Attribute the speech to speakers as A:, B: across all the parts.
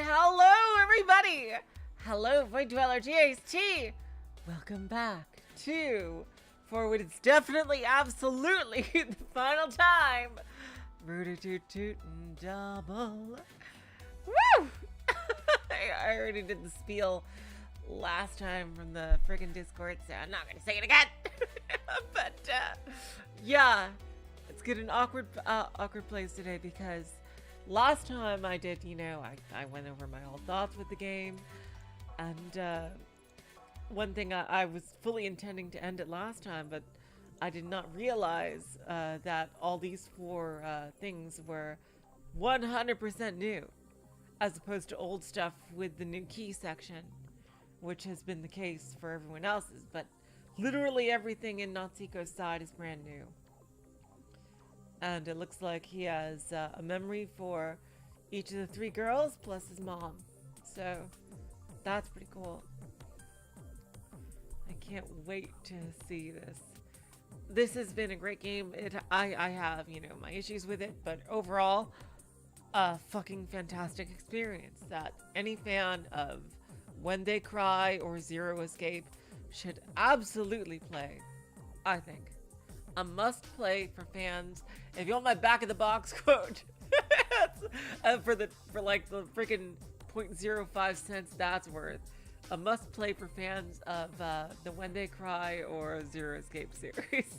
A: Hello, everybody! Hello, Void Dweller GST! Welcome back to, for what it's definitely, absolutely the final time, Root-a-toot-toot and double. Woo! I already did the spiel last time from the friggin' Discord, so I'm not gonna say it again. But, yeah, it's good an awkward place today because last time I did, I went over my old thoughts with the game, and one thing I was fully intending to end it last time, but I did not realize that all these four things were 100% new, as opposed to old stuff with the new key section, which has been the case for everyone else's, but literally everything in Natsuhiko's side is brand new. And it looks like he has a memory for each of the three girls plus his mom. So that's pretty cool. I can't wait to see this. This has been a great game. I have, my issues with it, but overall, a fucking fantastic experience that any fan of When They Cry or Zero Escape should absolutely play, I think. A must play for fans. If you want my back of the box quote, for the freaking 0.05 cents that's worth, a must play for fans of the When They Cry or Zero Escape series.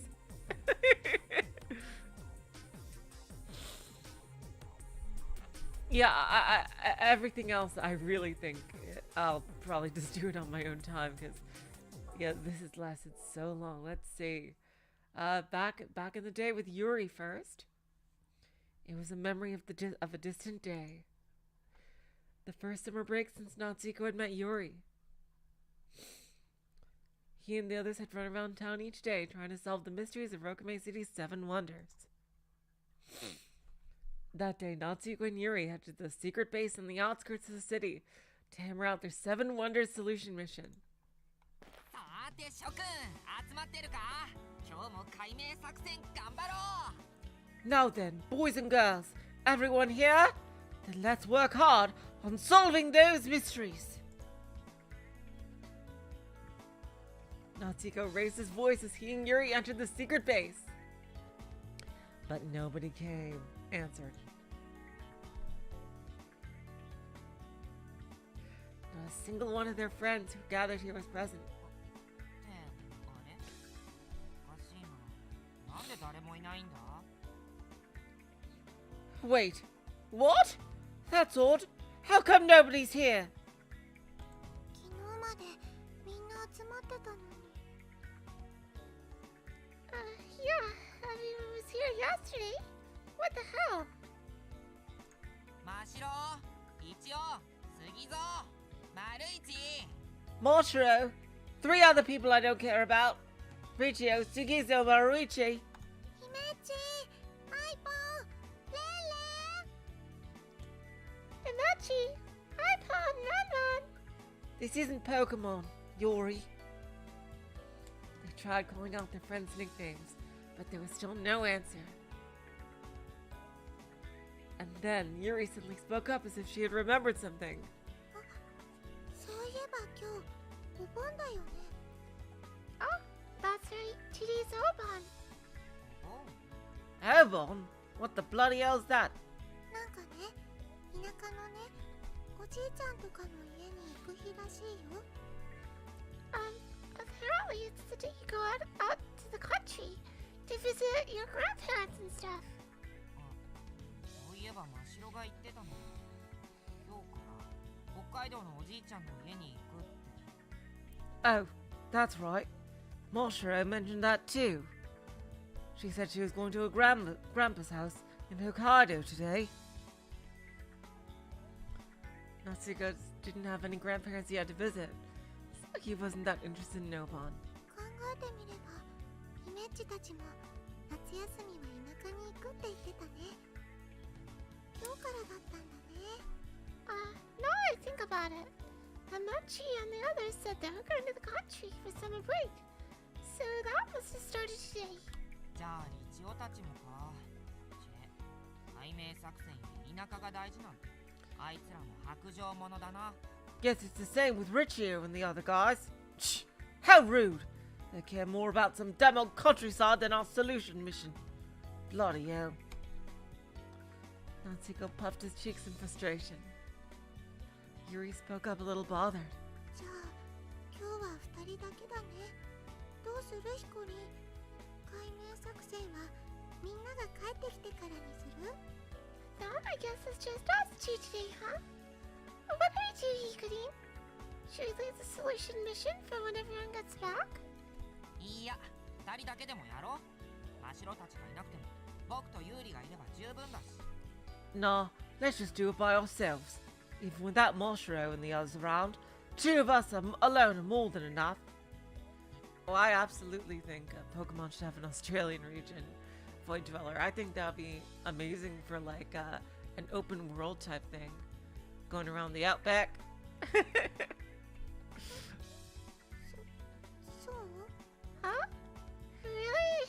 A: Yeah, I everything else I really think I'll probably just do it on my own time because yeah, this has lasted so long. Let's see. Back in the day with Yuri first. It was a memory of a distant day. The first summer break since Natsuhiko had met Yuri. He and the others had run around town each day trying to solve the mysteries of Rokame City's 7 wonders. That day, Natsuhiko and Yuri headed to the secret base on the outskirts of the city to hammer out their 7 wonders solution mission. Now then, boys and girls, everyone here? Then let's work hard on solving those mysteries. Natsuhiko raised his voice as he and Yuri entered the secret base. But nobody answered. Not a single one of their friends who gathered here was present. Wait, what? That's odd. How come nobody's here? Yeah, everyone was here yesterday. What the hell? Moshiro, 3 other people I don't care about. Richiyo, Sugizo, Maruichi. Imachi, iPod, Ranman. This isn't Pokemon, Yuri. They tried calling out their friends' nicknames, but there was still no answer. And then Yuri suddenly spoke up as if she had remembered something. Oh, that's right. Today's Obon. Obon? What the bloody hell's that? Apparently it's the day you go out to the country to visit your grandparents and stuff. Oh, that's right. Moshiro mentioned that too. She said she was going to her grandpa's house in Hokkaido today. Natsuhiko didn't have any grandparents yet to visit, so he wasn't that interested in Obon. Now I think about it, Amachi and the others said they were going to the country for summer break, so that must have started today. Guess it's the same with Richie and the other guys. Shh, how rude. They care more about some damn old countryside than our solution mission. Bloody hell. Natsuhiko puffed his cheeks in frustration. Yuri spoke up a little bothered.
B: I guess it's just us two today, huh? What do we do, Hikarin? Should we leave the solution mission for when everyone gets back?
A: Nah, let's just do it by ourselves. Even without Moshiro and the others around, two of us alone are more than enough. Well, I absolutely think Pokemon should have an Australian region. Void Dweller. I think that'd be amazing for like an open world type thing. Going around the outback.
B: Huh? Really?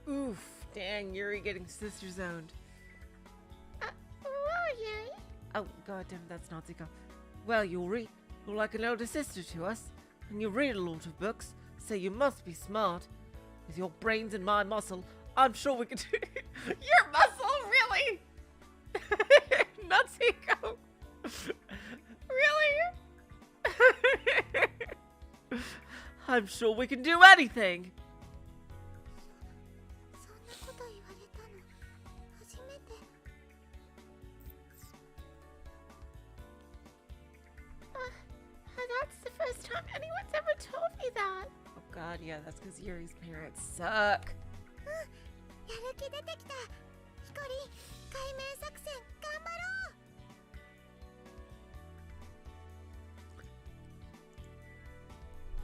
A: Oof, dang, Yuri getting sister zoned.
B: Well, Yuri.
A: Oh, goddamn, that's Natsuhiko. Well, Yuri, you're like an older sister to us, and you read a lot of books, so you must be smart. With your brains and my muscle, I'm sure we could do your muscle, really? Natsuhiko. Really? I'm sure we can do anything.
B: That's the first time anyone's ever told me that.
A: Oh god, yeah, that's because Yuri's parents suck.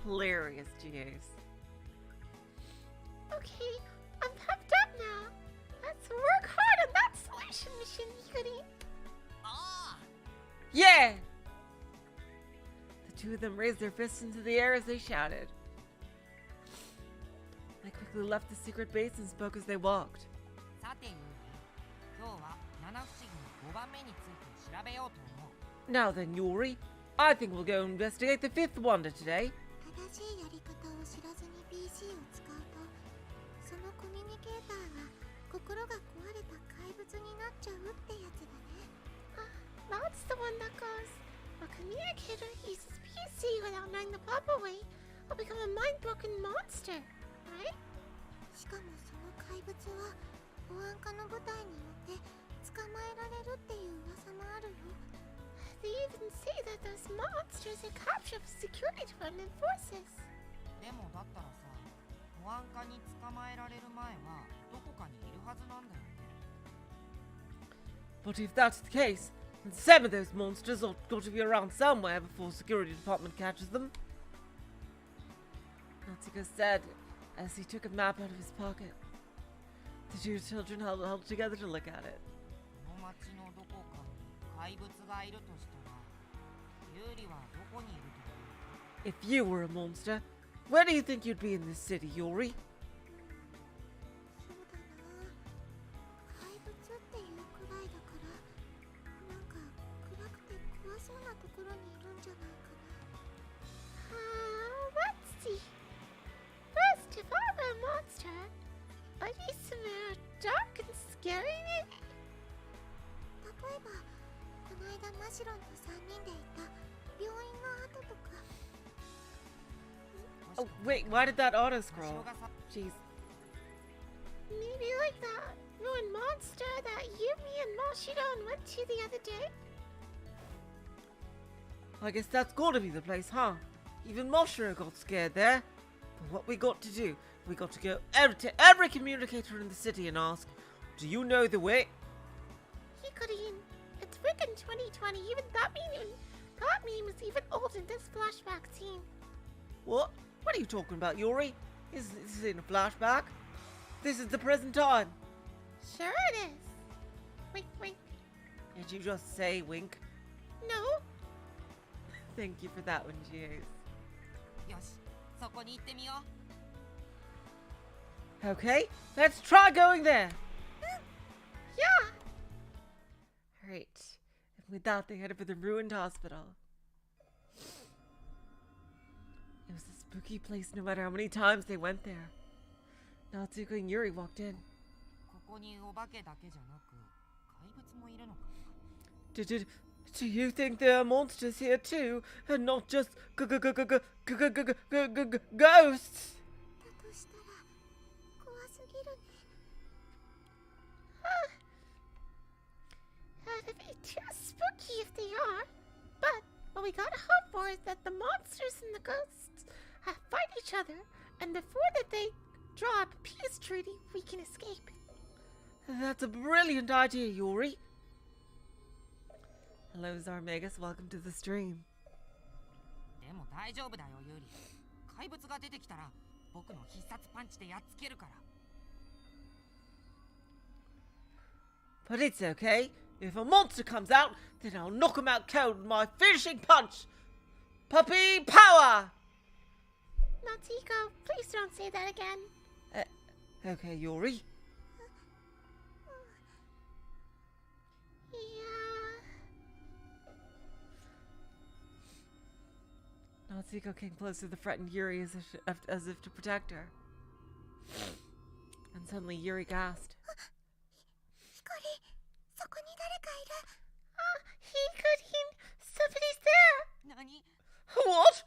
A: Hilarious, GAs.
B: Okay, I'm pumped up now. Let's work hard on that solution mission, Hikarin.
A: Yeah! The two of them raised their fists into the air as they shouted. They quickly left the secret base and spoke as they walked. Now then, Yuri, I think we'll go investigate the fifth wonder today.
B: That's the one that goes, a communicator uses PC without knowing the proper way, will become a mind-broken monster, right? They even say that those monsters are captured for security department forces.
A: But if that's the case, then some of those monsters ought got to be around somewhere before security department catches them. Natsuhiko said as he took a map out of his pocket. The two children held together to look at it. If you were a monster, where do you think you'd be in this city, Yuri?
B: Let's see. First, if I were a monster, I'd be somewhere dark and scary.
A: Oh, wait, why did that auto scroll? Jeez.
B: Maybe like that ruined monster that Yumi and Moshiro went to the other day.
A: I guess that's gotta be the place, huh? Even Moshiro got scared there. But what we got to do, we got to go to every communicator in the city and ask, do you know the way?
B: Hikarin, it's freaking 2020. Even that meme was even old in this flashback scene.
A: What? What are you talking about, Yuri? This is in a flashback. This is the present time.
B: Sure it is. Wink, wink.
A: Did you just say wink?
B: No.
A: Thank you for that one, Jace. Okay, let's try going there.
B: Yeah.
A: Alright. And with that, they headed for the ruined hospital. It was a spooky place no matter how many times they went there. Natsuhiko and Yuri walked in. Do you think there are monsters here too, and not just ghosts?
B: だとしたら怖すぎるね。That'd be too spooky if they are. But what we gotta hope for is that the monsters and the ghosts fight each other, and before that they draw up a peace treaty, we can escape.
A: That's a brilliant idea, Yuri. Hello, Zarmegas. Welcome to the stream.
C: でも大丈夫だよ、ユーリ。怪物が出てきたら僕の必殺パンチでやっつけるから。
A: But it's okay. If a monster comes out, then I'll knock him out cold with my finishing punch. Puppy power!
B: Natsuhiko, please don't say that again.
A: Okay, Yuri.
B: Yeah.
A: Natsuhiko came close to the frightened Yuri as if to protect her. And suddenly Yuri gasped.
B: Hikari, そこに誰かいる。Hikari, somebody's there.
C: 何？
A: What?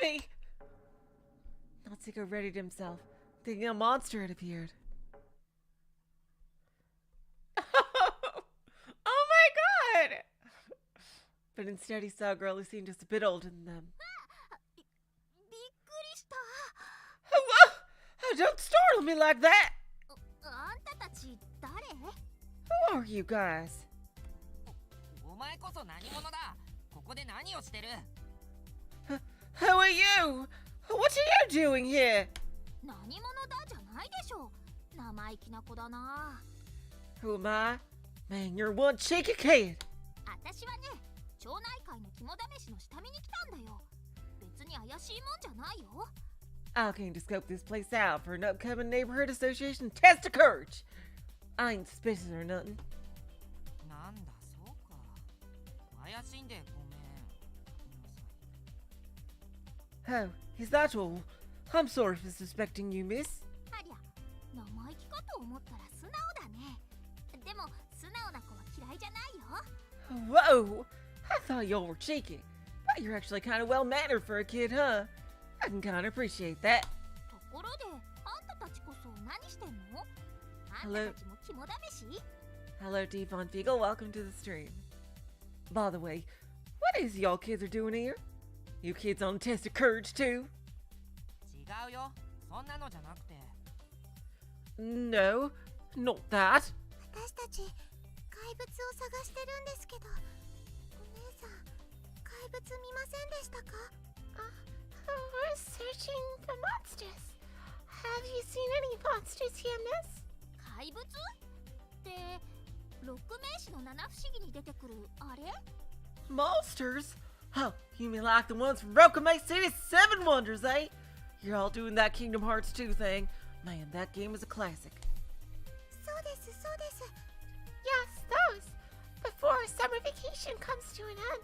A: Blimey! Natsuhiko readied himself, thinking a monster had appeared. Oh my god! But instead he saw a girl who seemed just a bit older than them.
B: びっくりした。
A: Whoa! Oh, don't startle me like that!
B: あんたたち誰？
A: Who are you guys?
C: お前こそ何者だ？ここで何をしてる？
A: Who are you? What are you doing here?
B: 何者だじゃないでしょ。生意気な子だな。
A: Who am I? Man, you're one cheeky kid.
B: 私はね、町内会の肝試しの下見に来たんだよ。別に怪しいもんじゃないよ。
A: I came to scope this place out for an upcoming neighborhood association test of courage. I ain't suspicious or nothing.
C: なんだそうか。怪しいんでごめん。
A: Oh, is that all? I'm sorry for suspecting you, miss.
B: ありゃ、生意気かと思ったら素直だね。でも素直な子は嫌いじゃないよ。
A: Whoa! I thought y'all were cheeky. But you're actually kind of well-mannered for a kid, huh? I can kind of appreciate that.
B: ところで、あんたたちこそ何してんの？あん
A: Hello.
B: たたちも肝試し？
A: Hello, D. Von Fiegel. Welcome to the stream. By the way, what is y'all kids are doing here? You kids on test of courage, too?
C: 違うよ。そんなのじゃなくて。
A: No, not that.
B: 私たち怪物を探してるんですけど、お姉さん怪物見ませんでしたか？We're searching for monsters. Have you seen any monsters here, miss? 怪物？ってロック名詞の七不思議に出てくるあれ？
A: Monsters? Oh, you mean like the ones from Rokamei City's 7 Wonders, eh? You're all doing that Kingdom Hearts 2 thing. Man, that game is a classic.
B: そうです、そうです。Yes, those. Before summer vacation comes to an end.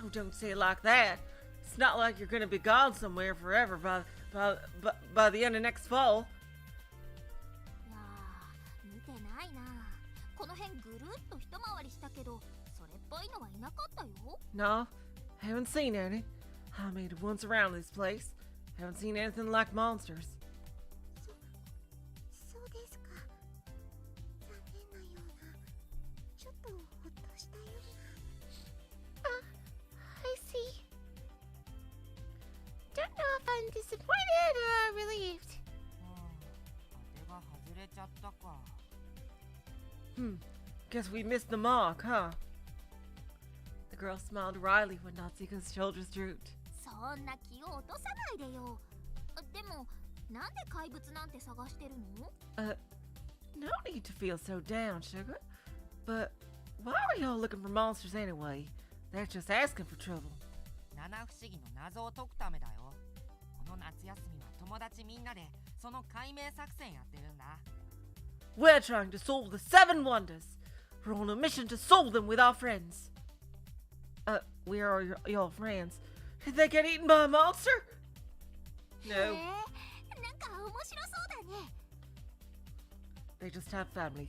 A: Oh, don't say it like that. It's not like you're gonna be gone somewhere forever by the end of next fall.
B: いやー、見てないな。この辺ぐるっと一回りしたけど、それっぽいのはいなかったよ。
A: No, haven't seen any. I made it once around this place. Haven't seen anything like monsters.
B: そうですか。残念なような。ちょっとほっとしたような。I see. Don't know if I'm disappointed or relieved.
C: 当てが外れちゃったか。
A: Guess we missed the mark, huh? The girl smiled wryly when Natsuhiko's shoulders drooped.
B: そんな気を落とさないでよ。でも、なんで怪物なんて探してるの？
A: No need to feel so down, sugar. But why are y'all looking for monsters anyway? They're just asking for trouble.
C: 七不思議の謎を解くためだよ。この夏休みは友達みんなでその解明作戦やってるんだ。
A: We're trying to solve the 7 wonders. We're on a mission to solve them with our friends. Where are your friends? Did they get eaten by a monster?
B: へ
A: No,
B: え、なんか面白そうだね。
A: they just have family.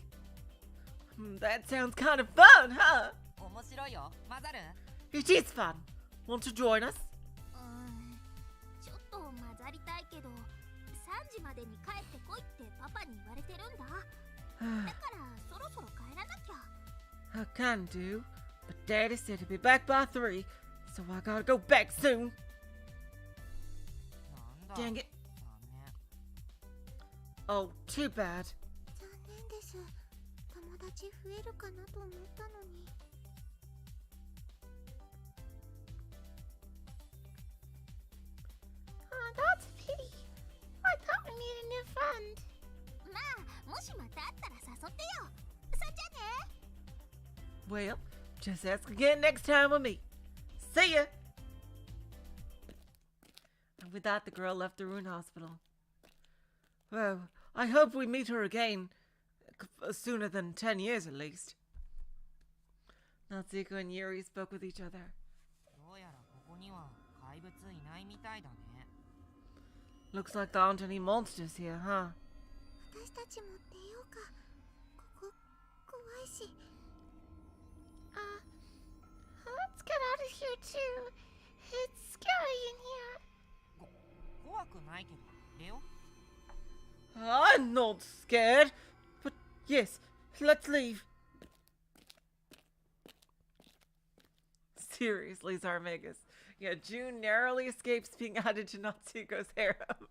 A: That sounds kind of fun, huh?
C: 面白いよ。混ざる？
A: It is fun. Want to join us?
B: ちょっと混ざりたいけど、3時までに帰ってこいってパパに言われてるんだ。だからそろそろ帰らなきゃ。
A: I can do, but Daddy said he'd be back by 3, so I gotta go back soon.
C: なんだ。
A: Dang it.
C: 残
A: Oh, too bad.
B: 残念です。友達増えるかなと思ったのに。
A: Oh, that's a pity. I thought we needed a new friend.
B: まあ、もしまた会ったら誘ってよ。そんじゃね。
A: Well, just ask again next time with me. See ya! And with that, the girl left the ruin hospital. Well, I hope we meet her again. Sooner than 10 years, at least. Natsuhiko and Yuri spoke with each other.
C: どうやらここには怪物いないみたいだね。
A: Looks like there aren't any monsters here, huh?
B: 私たちも出ようか。ここ、怖いし。
A: Let's get out of here too. It's scary in here.
C: 怖くないけど、出よ。
A: I'm not scared. But yes, let's leave. Seriously, Zarmegas. Yeah, June narrowly escapes being added to Natsuhiko's harem.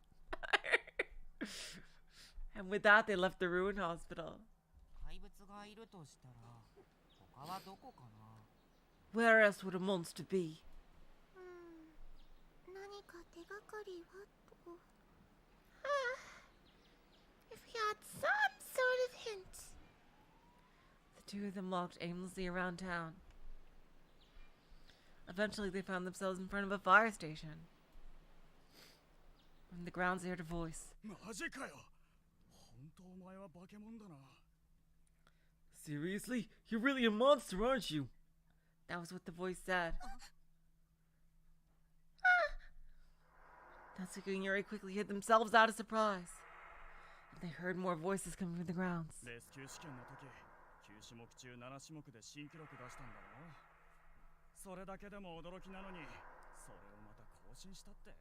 A: And with that, they left the ruin hospital.
C: 怪物がいるとしたら、他はどこかな。
A: Where else would a monster be?
B: 何か手がかりはと。
A: If we had some sort of hint. The two of them walked aimlessly around town. Eventually, they found themselves in front of a fire station. From the grounds, they heard a voice.
D: マジかよ。本当お前は化け物だな。
A: Seriously? You're really a monster, aren't you? That was what the voice said. Natsuhiko and Yuri quickly hid themselves out of surprise. And they heard more voices coming from the grounds.
D: レスキュー試験の時、9種目中7種目で新記録出したんだろ。それだけでも驚きなのに、それをまた更新したって。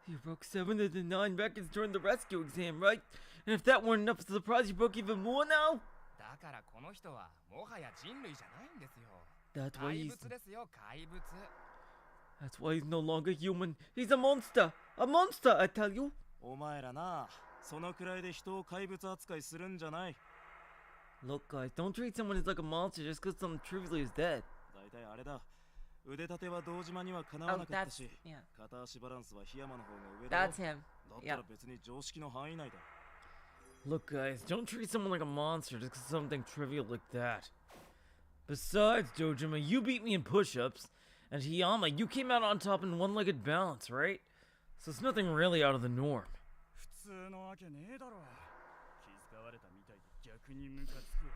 A: You broke 7 of the 9 records during the rescue exam, right? And if that weren't enough of a surprise, you broke even more now?
C: だからこの人はもはや人類じゃないんですよ。
A: That's why
C: 怪
A: he's...
C: 物ですよ、怪物。
A: That's why he's no longer human. He's a monster! A monster, I tell you!
D: お前らな、そのくらいで人を怪物扱いするんじゃない。
A: Look, guys, don't treat someone as like a monster just because someone trivially is dead.
D: だいたいあれだ。腕立ては堂島にはかなわ
A: Oh,
D: なかった
A: that's...
D: し、
A: yeah.
D: 片足バランスは檜山の方が上だろ。
A: That's him.
D: だったら
A: Yeah.
D: 別に常識の範囲内だ。
A: Look, guys, don't treat someone like a monster just because something trivial like that. Besides, Dojima, you beat me in push-ups, and Hiyama, you came out on top in one-legged balance, right? So it's nothing really out of the norm.
D: 普通のわけねえだろ。気遣われたみたいで逆にムカつく。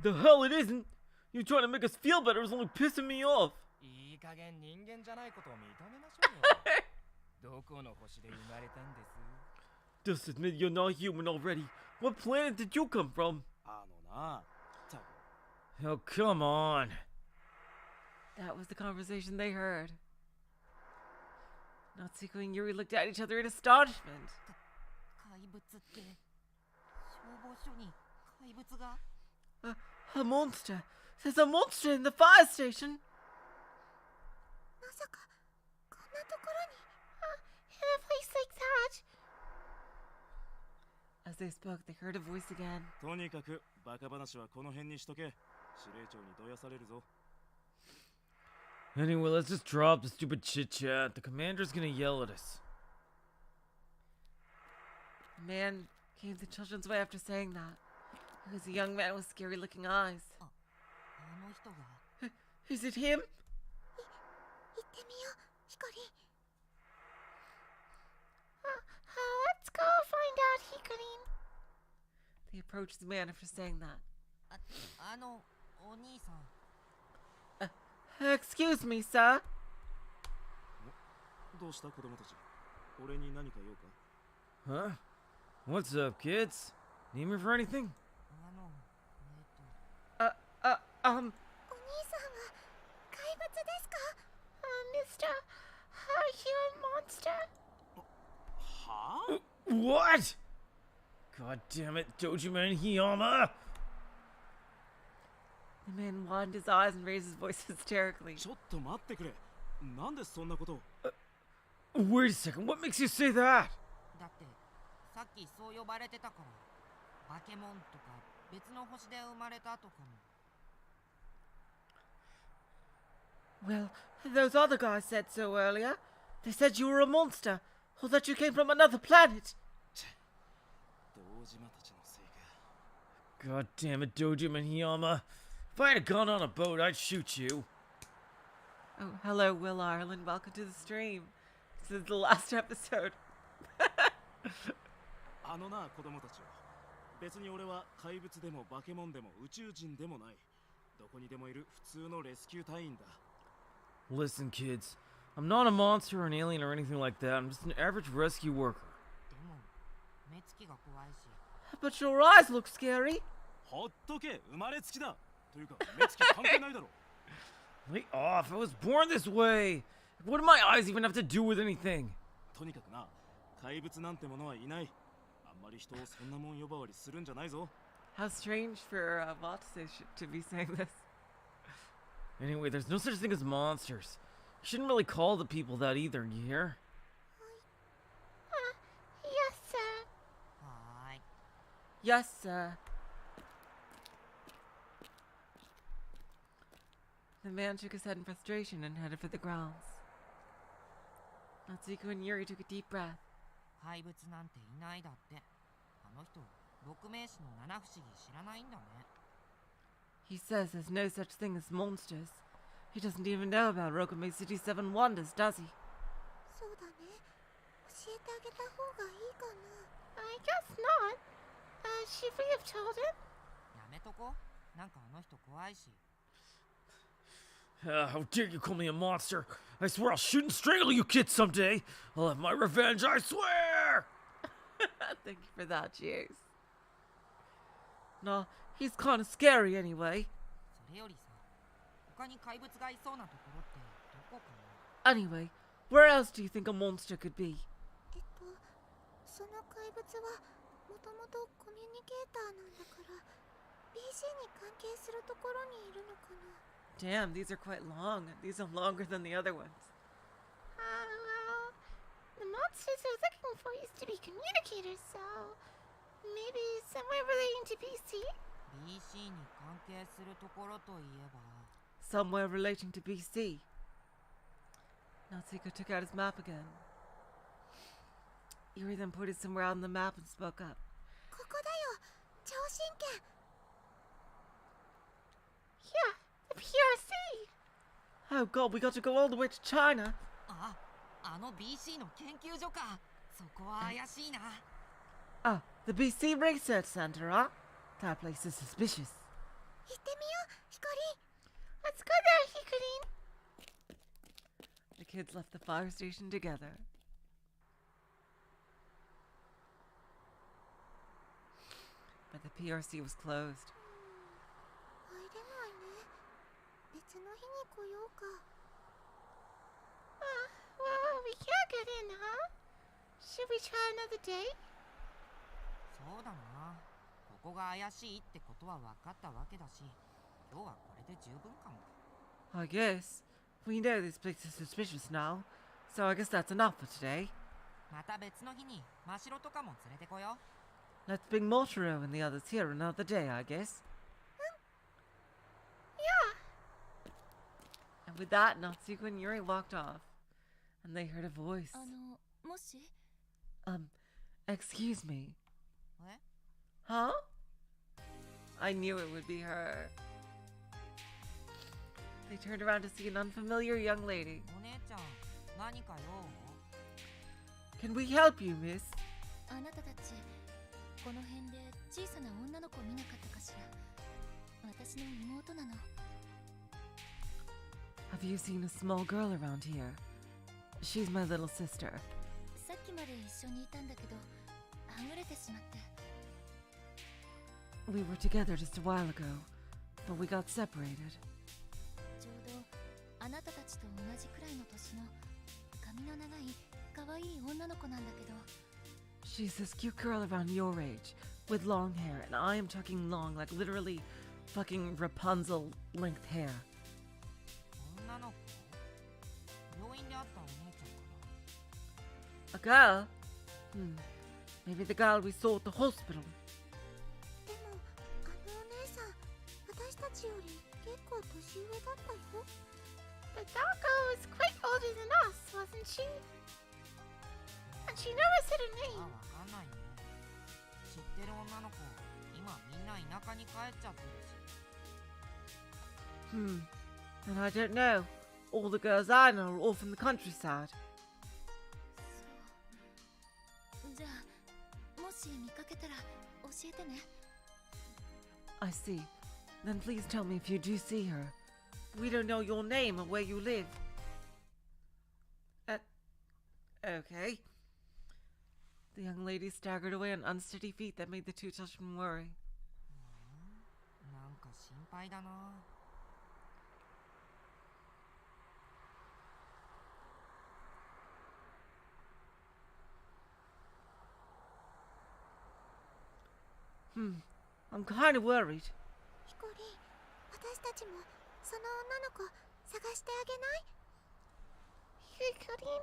A: The hell it isn't! You trying to make us feel better is only pissing me off.
C: いい加減人間じゃないことを認めましょうよ。どこの星で生まれたんです？
A: Just admit you're not human already. What planet did you come from?
D: あのな、た
A: Oh, come on. That was the conversation they heard. Natsuhiko and Yuri looked at each other in astonishment.
C: 怪物って消防署に怪物が？
A: A monster. There's a monster in the fire station.
B: まさか、こんなところに。
A: In a place like that. As they spoke, they heard a voice again.
D: とにかくバカ話はこの辺にしとけ。司令長にどやされるぞ。
A: Anyway, let's just drop the stupid chit-chat. The commander's gonna yell at us. The man came the children's way after saying that. He was a young man with scary-looking eyes.
C: あの人が？
A: Is it him?
B: 行ってみよう。光 Hikari. Let's go find out, Hikarin.
A: They approach the man after saying that.
C: お兄さん
A: Excuse me, sir.
D: どうした子供たち？俺に何か用か？
E: Huh? What's up, kids? Need me for anything?
B: お兄さんは怪物ですか？ Mister, are you a monster?
D: はあ？
E: What? God damn it, Dojiman Hiyama!
A: The man widened his eyes and raised his voice hysterically.
D: ちょっと待ってくれ。なんでそんなことを？
E: Wait a second, what makes you say that?
C: だってさっきそう呼ばれてたからバケモンとか別の星で生まれたとかも
A: Well, those other guys said so earlier. They said you were a monster, or that you came from another planet.
D: 堂島たちのせいか。
E: God damn it, Dojiman Hiyama. If I had a gun on a boat, I'd shoot you.
A: Oh, hello, Will Ireland. Welcome to the stream. This is the last episode.
D: あのな子供たちよ。別に俺は怪物でも化け物でも宇宙人でもない。どこにでもいる普通のレスキュー隊員だ。
E: Listen, kids. I'm not a monster or an alien or anything like that. I'm just an average rescue worker.
C: でも目つきが怖いし
A: But your eyes look scary.
D: ほっとけ、生まれつきだ。というか目つき関係ないだろ。
E: Lay off, I was born this way. What do my eyes even have to do with anything?
D: とにかくな、怪物なんてものはいない。あんまり人をそんなもん呼ばわりするんじゃないぞ。
A: How strange for Vatase to be saying this.
E: Anyway, there's no such thing as monsters. You shouldn't really call the people that either, you hear?
B: Yes, sir.
C: はーい
A: Yes, sir. The man shook his head in frustration and headed for the grounds. Natsuhiko and Yuri took a deep breath.
C: 怪物なんていないだってあの人六名士の七不思議知らないんだね
A: He says there's no such thing as monsters. He doesn't even know about Rokume City's 7 wonders, does he?
B: そうだね。教えてあげた方がいいかな。I guess not. Should we have told him?
C: やめとこなんかあの人怖いし
E: How dare you call me a monster? I swear I'll shoot and strangle you kids someday. I'll have my revenge, I swear!
A: Thank you for that, Jace. No, he's kind of scary anyway.
C: それよりさ他に怪物がいそうなところってどこかな
A: Anyway, where else do you think a monster could be?
B: その怪物はもともとコミュニケーターなんだから BC に関係するところにいるのかな。
A: Damn, these are quite long. These are longer than the other ones.
B: Well, the monsters are looking for used to be communicators, so maybe somewhere relating to BC?
C: BC に関係するところといえば
A: Somewhere relating to BC. Natsuhiko took out his map again. Yuri then put it somewhere out on the map and spoke up.
B: ここだよ、超神剣。
A: Yeah, the PRC! Oh god, we got to go all the way to China.
C: あの BC の研究所かそこは怪しいな
A: Ah, the BC Research Center, huh? That place is suspicious.
B: 行ってみよう、ヒカリン。Let's go there, Hikarin.
A: The kids left the fire station together. But the PRC was closed.
B: 入れないね。別の日に来ようか。Well, we can't get in, huh? Should we try another day?
C: そうだなここが怪しいってことは分かったわけだし今日はこれで十分かも
A: I guess. We know this place is suspicious now. So I guess that's enough for today.
C: また別の日に真白とかも連れてこよ
A: Let's bring Motaro and the others here another day, I guess.
B: Yeah.
A: And with that, Natsuhiko and Yuri walked off. And they heard a voice.
B: もし
A: Excuse me.
C: え
A: Huh? I knew it would be her. They turned around to see an unfamiliar young lady.
C: お姉ちゃん何か用？
A: Can we help you, miss?
B: あなたたちこの辺で小さな女の子見なかったかしら。私の妹なの。
A: Have you seen a small girl around here? She's my little sister.
B: さっきまで一緒にいたんだけどはぐれてしまって。
A: We were together just a while ago, but we got separated.
B: ちょうどあなたたちと同じくらいの年の髪の長い可愛い女の子なんだけど。
A: She's this cute girl around your age, with long hair, and I am talking long, like literally fucking Rapunzel length hair.
C: 女の子？病院で会ったお姉ちゃんか
A: A girl? Maybe the girl we saw at the hospital.
B: でもあのお姉さん私たちより結構年上だったよ。
F: The dark girl was quite older than us, wasn't she? And she never said her
C: な？
F: name.
C: わかんないね。知ってる女の子、今みんな田舎に帰っちゃってるし。
A: And I don't know. All the girls I know are all from the countryside.
B: じゃあもし見かけたら教えてね。
A: I see. Then please tell me if you do see her. We don't know your name or where you live. Okay. The young lady staggered away on unsteady feet that made the two children worry.
C: なんか心配だな。
A: I'm kind of worried.
B: ヒコリン、私たちもその女の子探してあげない？
F: Hikarin,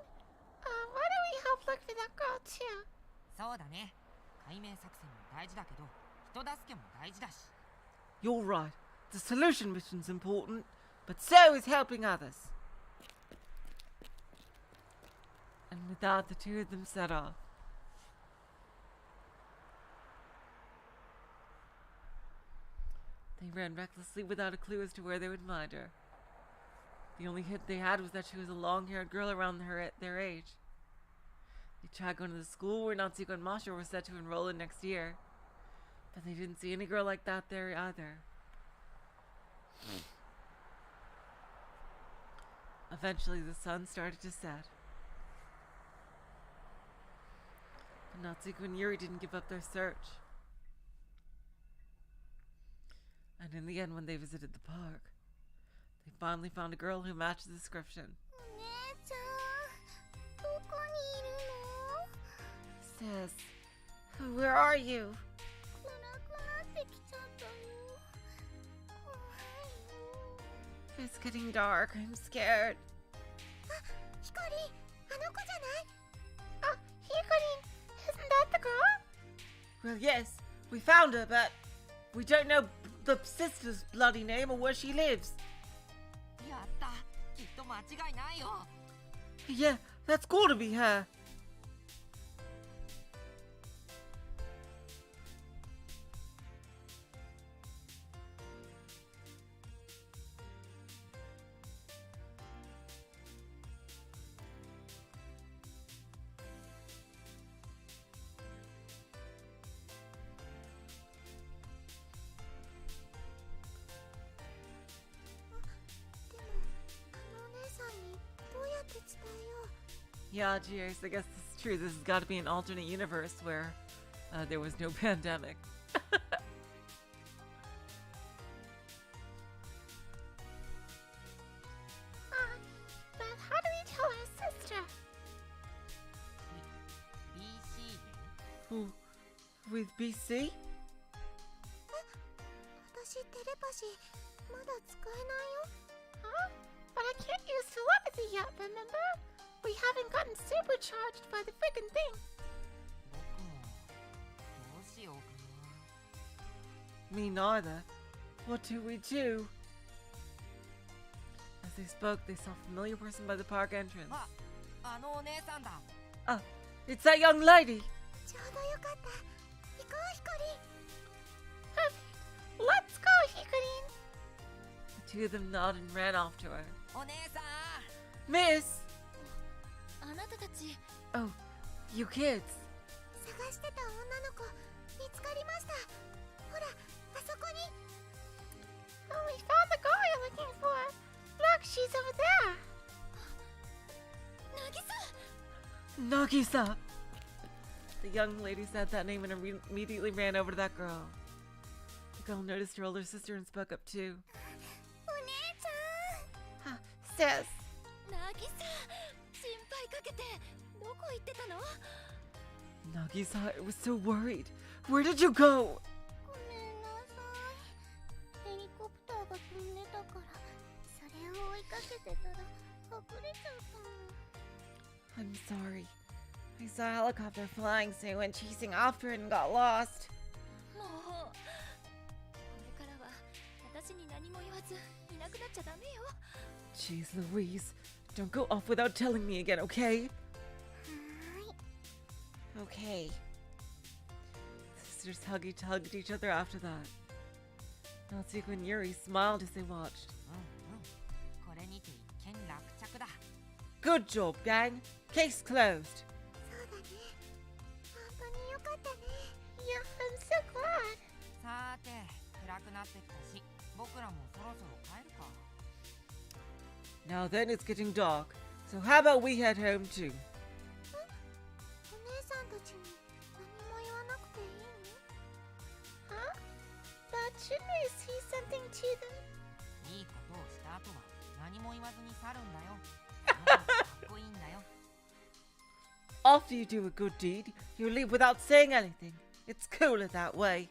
F: why don't we help look for that girl too?
C: そうだね。解明作戦も大事だけど、人助けも大事だし。
A: You're right. The solution mission's important, but so is helping others. And with that, the two of them set off. They ran recklessly without a clue as to where they would find her. The only hint they had was that she was a long-haired girl around their age. They tried going to the school where Natsuhiko and Masha were set to enroll in next year, but they didn't see any girl like that there either. Eventually, the sun started to set. But Natsuhiko and Yuri didn't give up their search. And in the end, when they visited the park, they finally found a girl who matched the description.
B: お姉ちゃん、どこにいるの？
A: Sis, where are you?
B: 暗くなってきちゃったよ。怖いよ。
A: It's getting dark. I'm scared.
B: あ、ヒコリン、あの子じゃない？
F: Hikarin, isn't that the girl?
A: Well, yes, we found her, but we don't know the sister's bloody name or where she lives.
C: やった。きっと間違いないよ。
A: Yeah, that's gotta be her. Yeah, geez, I guess this is true. This has got to be an alternate universe where there was no pandemic.
F: But how do we tell her sister?
C: BC で
A: Who? With BC?
B: 私テレパシーまだ使えないよ。
F: Huh? But I can't use telepathy yet, remember? We haven't gotten supercharged by the friggin' thing.
C: 僕もどうしようか
A: Me neither. What do we do? As they spoke, they saw a familiar person by the park entrance.
C: な。あのお姉さんだ。
A: It's that young lady!
B: ちょうどよかった。行こうヒコリン。
F: Let's go, Hikarin.
A: The two of them nodded and ran off to her.
C: お姉さん。
A: Miss!
B: あなたたち
A: Oh, you kids.
B: 探してた女の子見つかりました。ほら、あそこに。
F: Oh, we found the girl you're looking for. Look, she's over there.
B: 渚
A: Nagisa! The young lady said that name and immediately ran over to that girl. The girl noticed her older sister and spoke up too.
B: お姉ちゃん
F: Huh, sis.
B: 渚心配かけてどこ行ってたの？
A: Nagisa, I was so worried. Where did you go?
B: ごめんなさい。ヘリコプターが飛んでたからそれを追いかけてたら隠れちゃったの。
A: I'm sorry. I saw a helicopter flying, so I went chasing after it and got lost.
B: もうこれからは私に何も言わずいなくなっちゃダメよ。
A: Jeez Louise. Don't go off without telling me again, okay?
B: はーい。
A: Okay. The sisters hugged each other after that. Natsuhiko and Yuri smiled as they watched.
C: これにて一件落着だ。
A: Good job, gang. Case closed.
B: そうだね。本当によかったね。
F: Yeah, I'm so glad.
C: さーて、暗くなってきたし、僕らもそろそろ帰るか。
A: Now then, it's getting dark. So how about we head home too?
B: お姉さんたちに何も言わなくていいの？
F: Huh? But shouldn't I say something to them?
C: いいことをした後は何も言わずに去るんだよ。その方がかっこいいんだよ。
A: After you do a good deed, you leave without saying anything. It's cooler that way.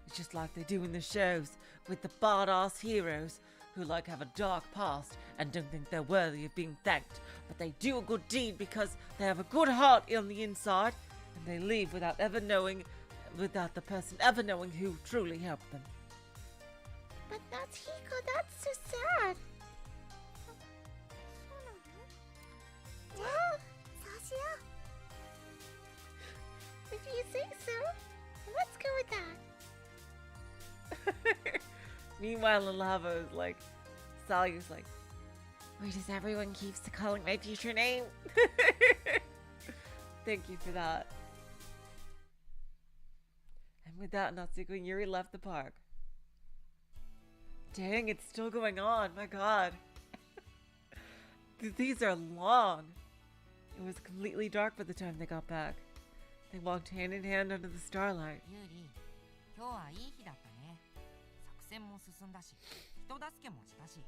A: It's just like they do in the shows with the badass heroes who have a dark past and don't think they're worthy of being thanked. But they do a good deed because they have a good heart on the inside and they leave without the person ever knowing who truly helped them.
F: But Natsuhiko, that's so sad.
B: そうなの？じゃ
F: Well,
B: あそうしよう。
F: if you say so, let's go with that.
A: Meanwhile, Lava is like, Sally is like, why does everyone keeps calling my future name? Thank you for that. And with that, Natsuhiko and Yuri left the park. Dang, it's still going on. My god. These are long. It was completely dark by the time they got back. They walked hand in hand under the starlight.
C: ユーリ、今日はいい日だったね。作戦も進んだし、人助けもしたし。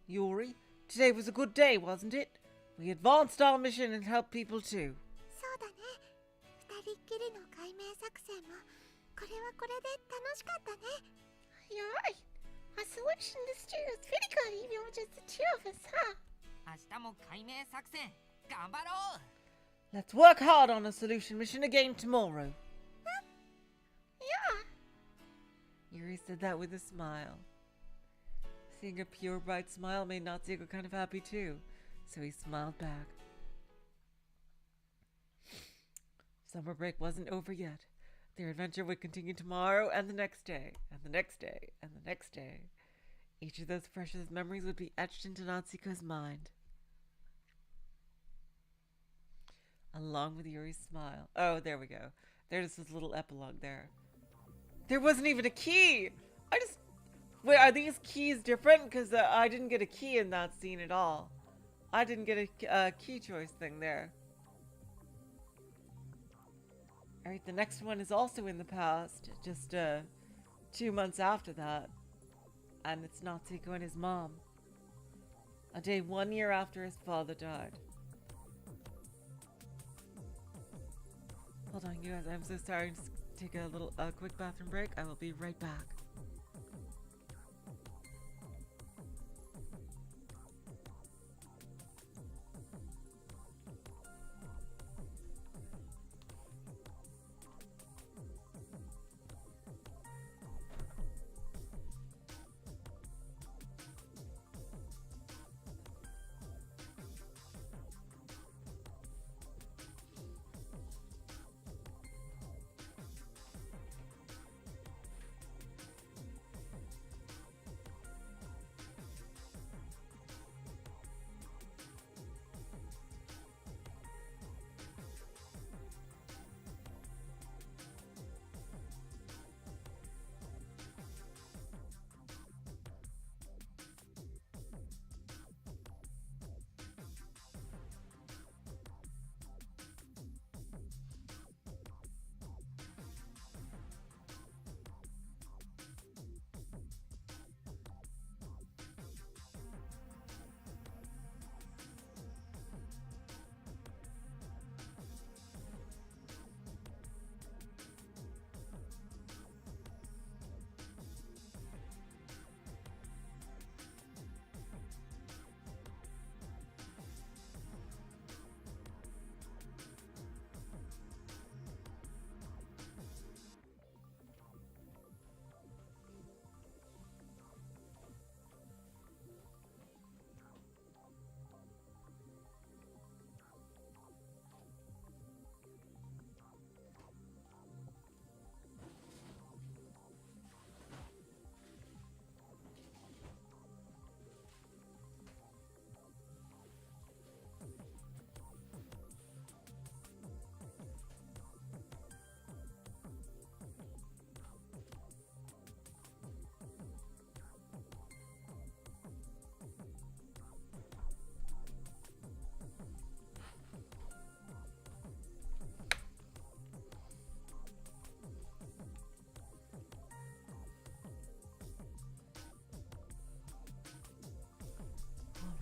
A: Yuri, today was a good day, wasn't it? We advanced our mission and helped people too.
B: そうだね。二人っきりの解明作戦もこれはこれで楽しかったね。
F: You're right. Our solution to stew is pretty good, even with just the two of us, huh?
C: 明日も解明作戦、頑張ろう。
A: Let's work hard on a solution mission again tomorrow.
F: Yeah.
A: Yuri said that with a smile. Seeing a pure, bright smile made Natsuhiko kind of happy too, so he smiled back. Summer break wasn't over yet. Their adventure would continue tomorrow and the next day, and the next day, and the next day. Each of those precious memories would be etched into Natsuhiko's mind. Along with Yuri's smile. Oh, there we go. There's this little epilogue there. There wasn't even a key! Wait, are these keys different? Because I didn't get a key in that scene at all. I didn't get a key choice thing there. Alright, the next one is also in the past. Just 2 months after that. And it's Natsuhiko and his mom. A day 1 year after his father died. Hold on, you guys. I'm so sorry. Just take a little quick bathroom break. I will be right back.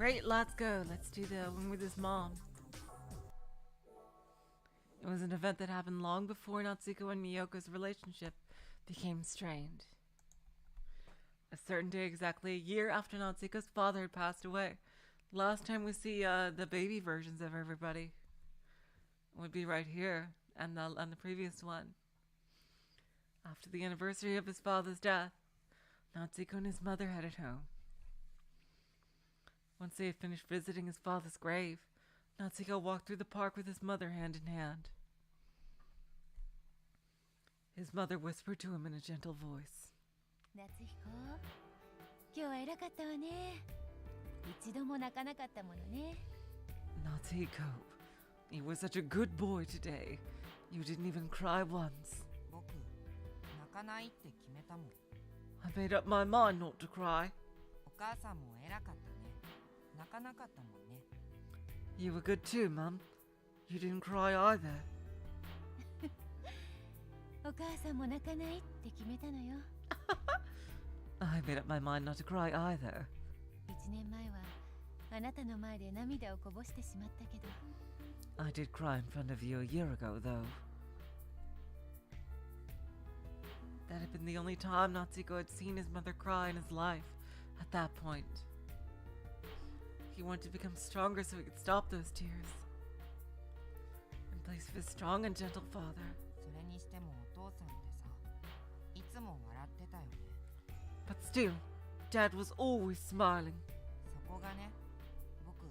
A: Great, let's go. Let's do the one with his mom. It was an event that happened long before Natsuhiko and Miyoko's relationship became strained. A certain day, exactly a year after Natsuhiko's father had passed away. Last time we see the baby versions of everybody would be right here, and the previous one. After the anniversary of his father's death, Natsuhiko and his mother headed home. Once they had finished visiting his father's grave, Natsuhiko walked through the park with his mother hand in hand. His mother whispered to him in a gentle voice.
B: 夏彦、今日は偉かったわね。一度も泣かなかったものね。
A: Natsuhiko, you were such a good boy today. You didn't even cry once.
C: 僕、泣かないって決めたもん。
A: I made up my mind not to cry.
C: お母さんも偉かったね。泣かなかったもんね。
A: You were good too, Mum. You didn't cry either.
B: お母さんも泣かないって決めたのよ。
A: I made up my mind not to cry either.
B: 1年前はあなたの前で涙をこぼしてしまったけど。
A: I did cry in front of you a year ago, though. That had been the only time Natsuhiko had seen his mother cry in his life at that point. He wanted to become stronger so he could stop those tears in place of his strong and gentle father.
C: それにしてもお父さんってさ、いつも笑ってたよね。
A: But still, Dad was always smiling.
C: そこがね、僕、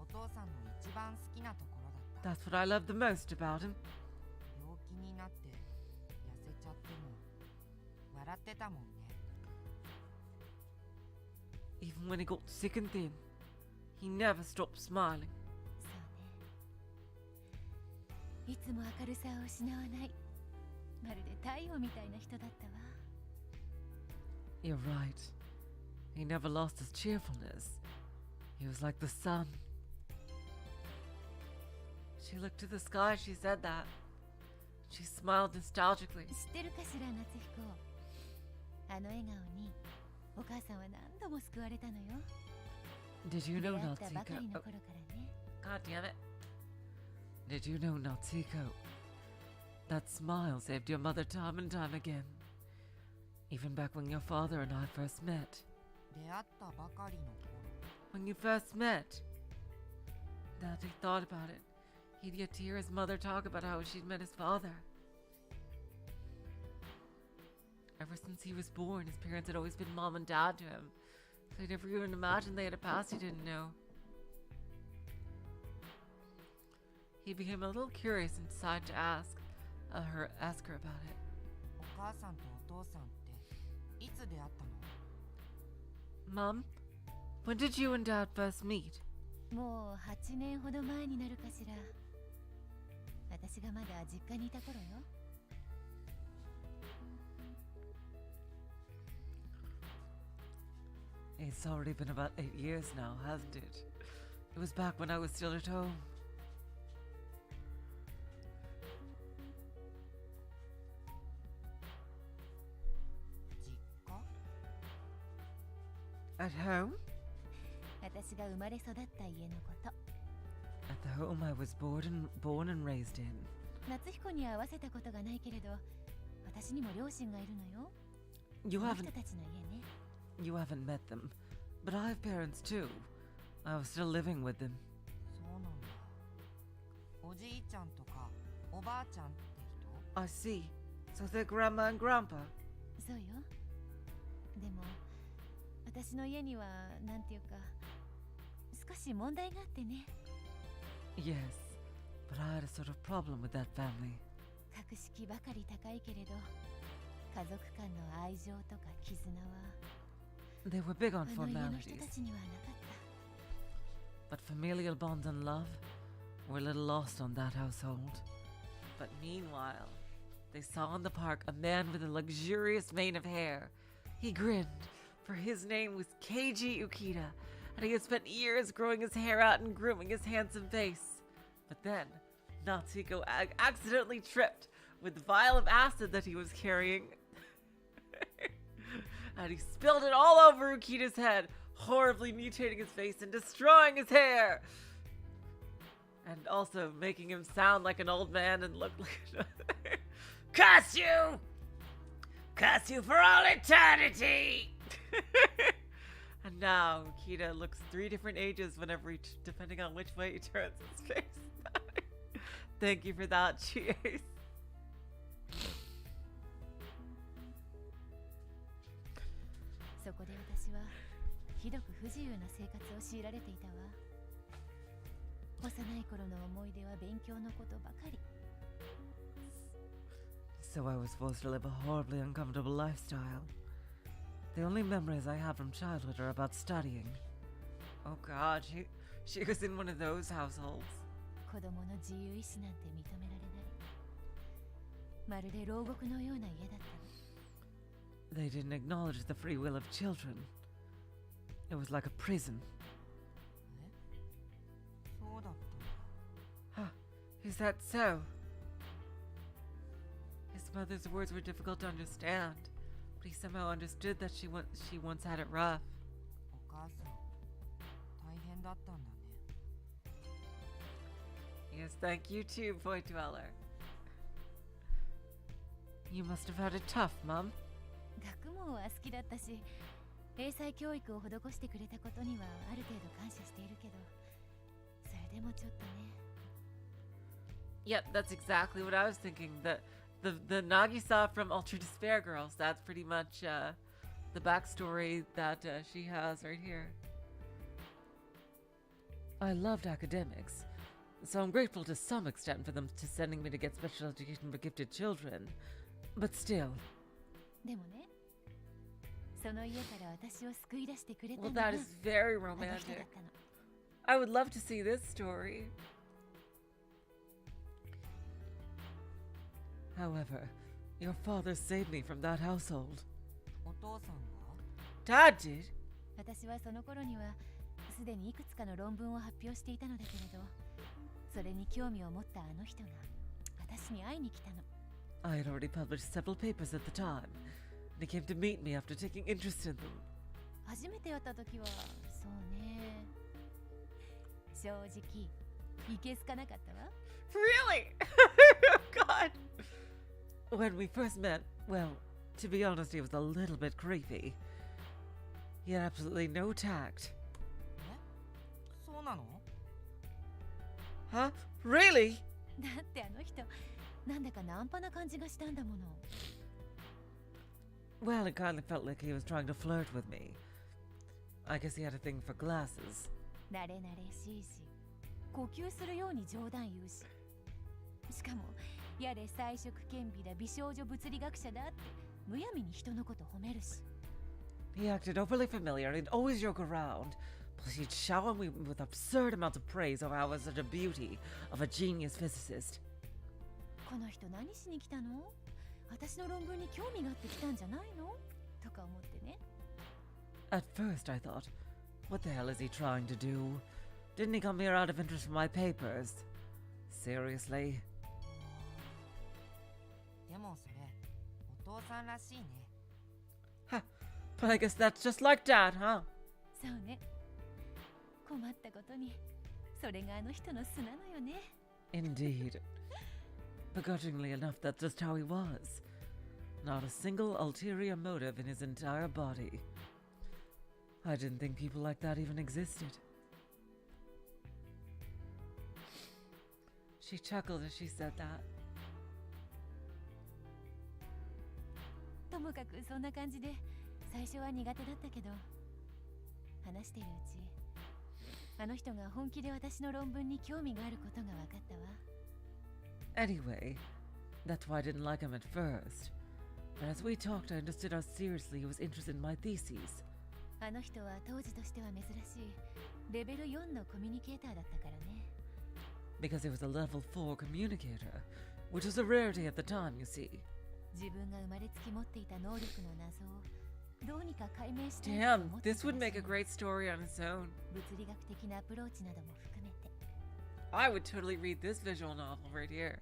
C: お父さんの一番好きなところだった。
A: That's what I loved the most about him.
C: 病気になって痩せちゃっても笑ってたもんね。
A: Even when he got sick and thin, he never stopped smiling.
B: そうね。いつも明るさを失わない。まるで太陽みたいな人だったわ。
A: You're right. He never lost his cheerfulness. He was like the sun. She looked to the sky as she said that. She smiled nostalgically.
B: 知ってるかしら、夏彦。あの笑顔にお母さんは何度も救われたのよ。
A: Did you
B: 出
A: know
B: 会ったばか
A: Natsuhiko?
B: りの頃からね。
A: God damn it. Did you know, Natsuhiko? That smile saved your mother time and time again. Even back when your father and I first met.
C: 出会ったばかりの頃。
A: When you first met. Now that he thought about it, he'd get to hear his mother talk about how she'd met his father. Ever since he was born, his parents had always been mom and dad to him. So he never even imagined they had a past he didn't know. He became a little curious and decided to ask her about it.
C: お母さんとお父さんっていつ出会ったの？
A: Mom, when did you and Dad first meet?
B: もう8年ほど前になるかしら。私がまだ実家にいた頃よ。
A: It's already been about 8 years now, hasn't it? It was back when I was still at home. At home?
B: 私が生まれ育った家のこと。
A: At the home I was born and raised in.
B: 夏彦には会わせたことがないけれど、私にも両親がいるのよ。
A: You
B: その人
A: haven't
B: たちの家ね。
A: you haven't met them, but I have parents too. I was still living with them.
C: そうなんだ。おじいちゃんとかおばあちゃんって人？
A: I see. So they're grandma and grandpa.
B: そうよ。でも、私の家にはなんていうか、少し問題があってね。
A: Yes, but I had a sort of problem with that family.
B: 格式ばかり高いけれど、家族間の愛情とか絆は
A: They were big
B: あ
A: on
B: の家の人
A: formalities,
B: たちにはなかっ
A: but familial bonds and love were a little lost on that household. But meanwhile, they saw in the park a man with a luxurious mane of hair. He grinned, for his name was Keiji Ukita, and he had spent years growing his hair out and grooming his handsome face. But then, Natsuhiko accidentally tripped with the vial of acid that he was carrying. And he spilled it all over Ukita's head, horribly mutating his face and destroying his hair. And also making him sound like an old man and look like another.
E: Curse you! Curse you for all eternity!
A: And now Kita looks 3 different ages whenever depending on which way he turns his face. Thank you for that, Chase.
B: そこで私はひどく不自由な生活を強いられていたわ。幼い頃の思い出は勉強のことばかり。
A: So I was supposed to live a horribly uncomfortable lifestyle. The only memories I have from childhood are about studying. Oh God, she was in one of those households.
B: 子供の自由意志なんて認められない。まるで牢獄のような家だったの。
A: They didn't acknowledge the free will of children. It was like a prison.
C: そうだったんだ。
A: Huh, is that so? His mother's words were difficult to understand, but he somehow understood that she once had it rough.
C: お母さん、大変だったんだね。
A: Yes, thank you too, Boy Dweller. You must have had it tough, Mom.
B: 学問は好きだったし、英才教育を施してくれたことにはある程度感謝しているけど、それでもちょっとね。
A: Yep, that's exactly what I was thinking. The Nagisa from Ultra Despair Girls. That's pretty much the backstory that she has right here. I loved academics, so I'm grateful to some extent for them to sending me to get special education for gifted children. But still.
B: でもね、その家から私を救い出してくれた
A: Well,
B: のが
A: that is very
B: あの人だ
A: romantic.
B: ったの。
A: I would love to see this story. However, your father saved me from that household.
C: お父さんが
A: Dad did?
B: 私はその頃にはすでにいくつかの論文を発表していたのだけれど、それに興味を持ったあの人が私に会いに来たの。
A: I had already published several papers at the time, and he came to meet me after taking interest in them.
B: 初めて会った時はそうね、正直いけすかなかったわ。
A: Really? Oh God. When we first met, well, to be honest, he was a little bit creepy. He had absolutely no tact.
C: え、そうなの？
A: Huh? Really?
B: だってあの人なんだかナンパな感じがしたんだもの。
A: Well, it kind of felt like he was trying to flirt with me. I guess he had a thing for glasses.
B: 慣れ慣れしいし、呼吸するように冗談言うし、しかもやれ才色兼備だ美少女物理学者だってむやみに人のこと褒めるし。
A: He acted overly familiar and always joke around, plus he'd shower me with absurd amounts of praise over how I was such a beauty of a genius physicist.
B: この人何しに来たの？私の論文に興味があって来たんじゃないの？とか思ってね。
A: At first I thought, what the hell is he trying to do? Didn't he come here out of interest for my papers? Seriously?
C: でもそれ、お父さんらしいね。
A: Huh. But I guess that's just like Dad, huh?
B: そうね。困ったことに、それがあの人の素なのよね。
A: Indeed. Begrudgingly enough, that's just how he was. Not a single ulterior motive in his entire body. I didn't think people like that even existed. She chuckled as she said that.
B: ともかくそんな感じで最初は苦手だったけど、話しているうちあの人が本気で私の論文に興味があることが分かったわ。
A: Anyway, that's why I didn't like him at first. But as we talked, I understood how seriously he was interested in my theses.
B: あの人は当時としては珍しいレベル4のコミュニケーターだったからね。
A: Because he was a level 4 communicator, which was a rarity at the time, you see.
B: 自分が生まれつき持っていた能力の謎をどうにか解明したいと
A: Damn,
B: 思ってい
A: this
B: た
A: would
B: ら
A: make
B: しい
A: a
B: の。
A: great story on its own.
B: 物理学的なアプローチなども含めて。
A: I would totally read this visual novel right here.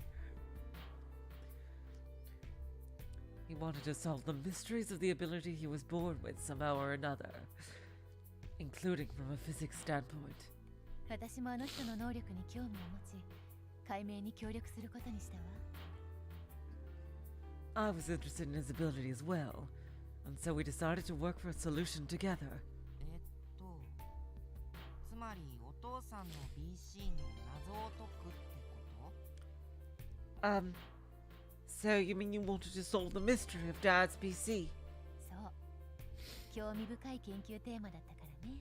A: He wanted to solve the mysteries of the ability he was born with somehow or another. including from a physics standpoint.
B: 私もあの人の能力に興味を持ち、解明に協力することにしたわ。
A: I was interested in his ability as well, and so we decided to work for a solution together.
C: つまりお父さんの BC の謎を解くってこと？
A: So you mean you wanted to solve the mystery of Dad's PC?
B: そう。興味深い研究テーマだったからね。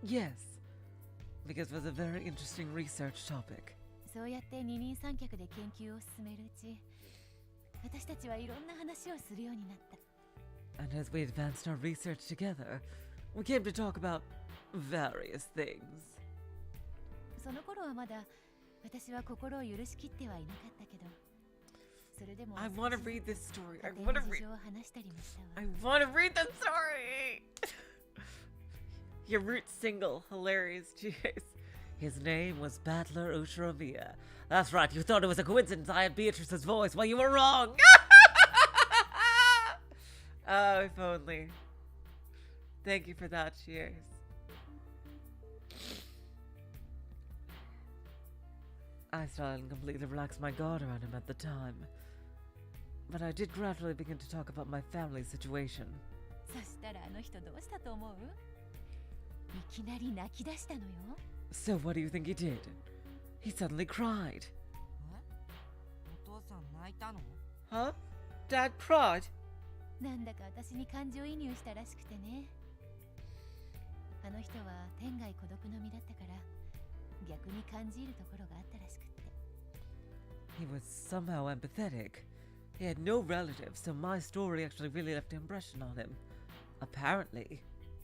A: Yes, because it was a very interesting research topic.
B: そうやって二人三脚で研究を進めるうち、私たちはいろんな話をするようになった。
A: And as we advanced our research together, we came to talk about various things.
B: その頃はまだ私は心を許しきってはいなかったけど、それでも
A: I want to read this story. I
B: 家
A: want
B: 庭
A: to
B: の
A: read.
B: 事情を話したりもしたわ。
A: I want to read the story. Your root single, hilarious. Jeez. His name was Battler Uchiromiya. That's right. You thought it was a coincidence I had Beatrice's voice. Well, you were wrong. Oh, if only. Thank you for that. Cheers. I still hadn't completely relaxed my guard around him at the time. But I did gradually begin to talk about my family situation.
B: そしたらあの人どうしたと思う？いきなり泣き出したのよ。
A: So what do you think he did? He suddenly cried.
C: お父さん泣いたの？
A: Huh? Dad cried?
B: なんだか私に感情移入したらしくてね。あの人は天涯孤独の身だったから逆に感じるところがあったらしくって。
A: He was somehow empathetic. He had no relatives, so my story actually really left an impression on him. Apparently.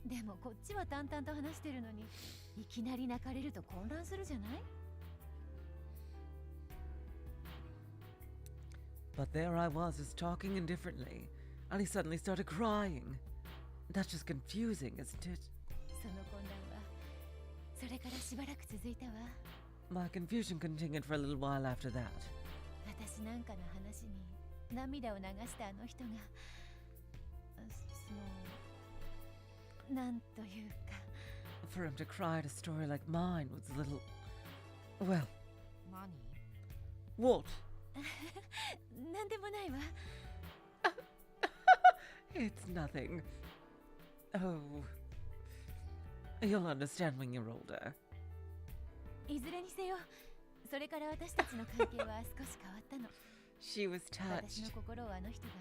B: でもこっちは淡々と話してるのにいきなり泣かれると混乱するじゃない？
A: But there I was, just talking indifferently, and he suddenly started crying. That's just confusing, isn't it?
B: その混乱はそれからしばらく続いたわ。
A: My confusion continued for a little while after that.
B: 私なんかの話に涙を流したあの人がなんというか
A: For him to cry at a story like mine was a little... Well,
C: 何？
A: what?
B: なんでもないわ。
A: It's nothing. Oh. You'll understand when you're older.
B: いずれにせよ、それから私たちの関係は少し変わったの。
A: She was
B: 私の
A: touched.
B: 心をあの人が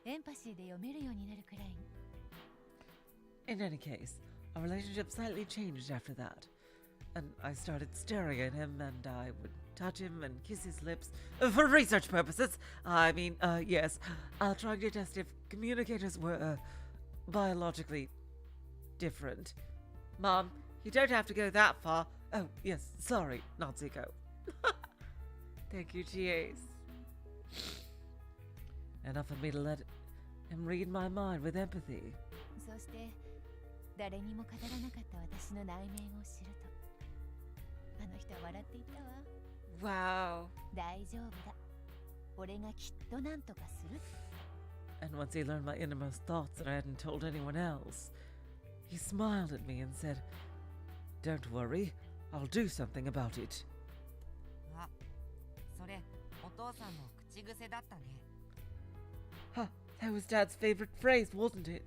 B: エンパシーで読めるようになるくらいに。
A: In any case, our relationship slightly changed after that. And I started staring at him, and I would touch him and kiss his lips. For research purposes. Yes. Trying to test if communicators were, biologically different. Mom, you don't have to go that far. Oh, yes, sorry, Natsuhiko. Thank you, GAs. Enough of me to let him read my mind with empathy.
B: そして誰にも語らなかった私の内面を知ると、あの人は笑っていたわ。
A: Wow.
B: 大丈夫だ。俺がきっとなんとかする。
A: And once he learned my innermost thoughts that I hadn't told anyone else, he smiled at me and said, "Don't worry, I'll do something about it."
C: あ、それお父さんの口癖だったね。
A: Huh, that was Dad's favorite phrase, wasn't it?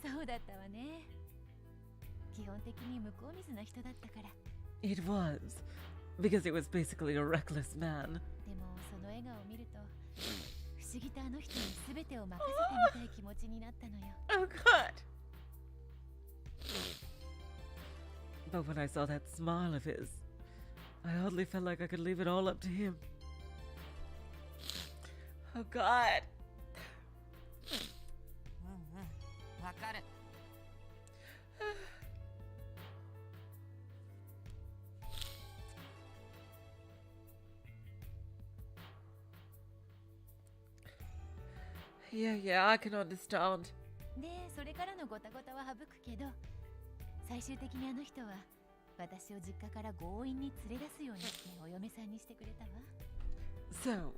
B: そうだったわね。基本的に向こう水な人だったから。
A: It was, because he was basically a reckless man.
B: でもその笑顔を見ると不思議とあの人に全てを任せてみたい気持ちになったのよ。
A: Oh, God! But when I saw that smile of his, I oddly felt like I could leave it all up to him. Oh, God!
C: わかる。
A: Yeah, I can understand.
B: で、それからのごたごたは省くけど、最終的にあの人は私を実家から強引に連れ出すようにしてお嫁さんにしてくれたわ。
A: So,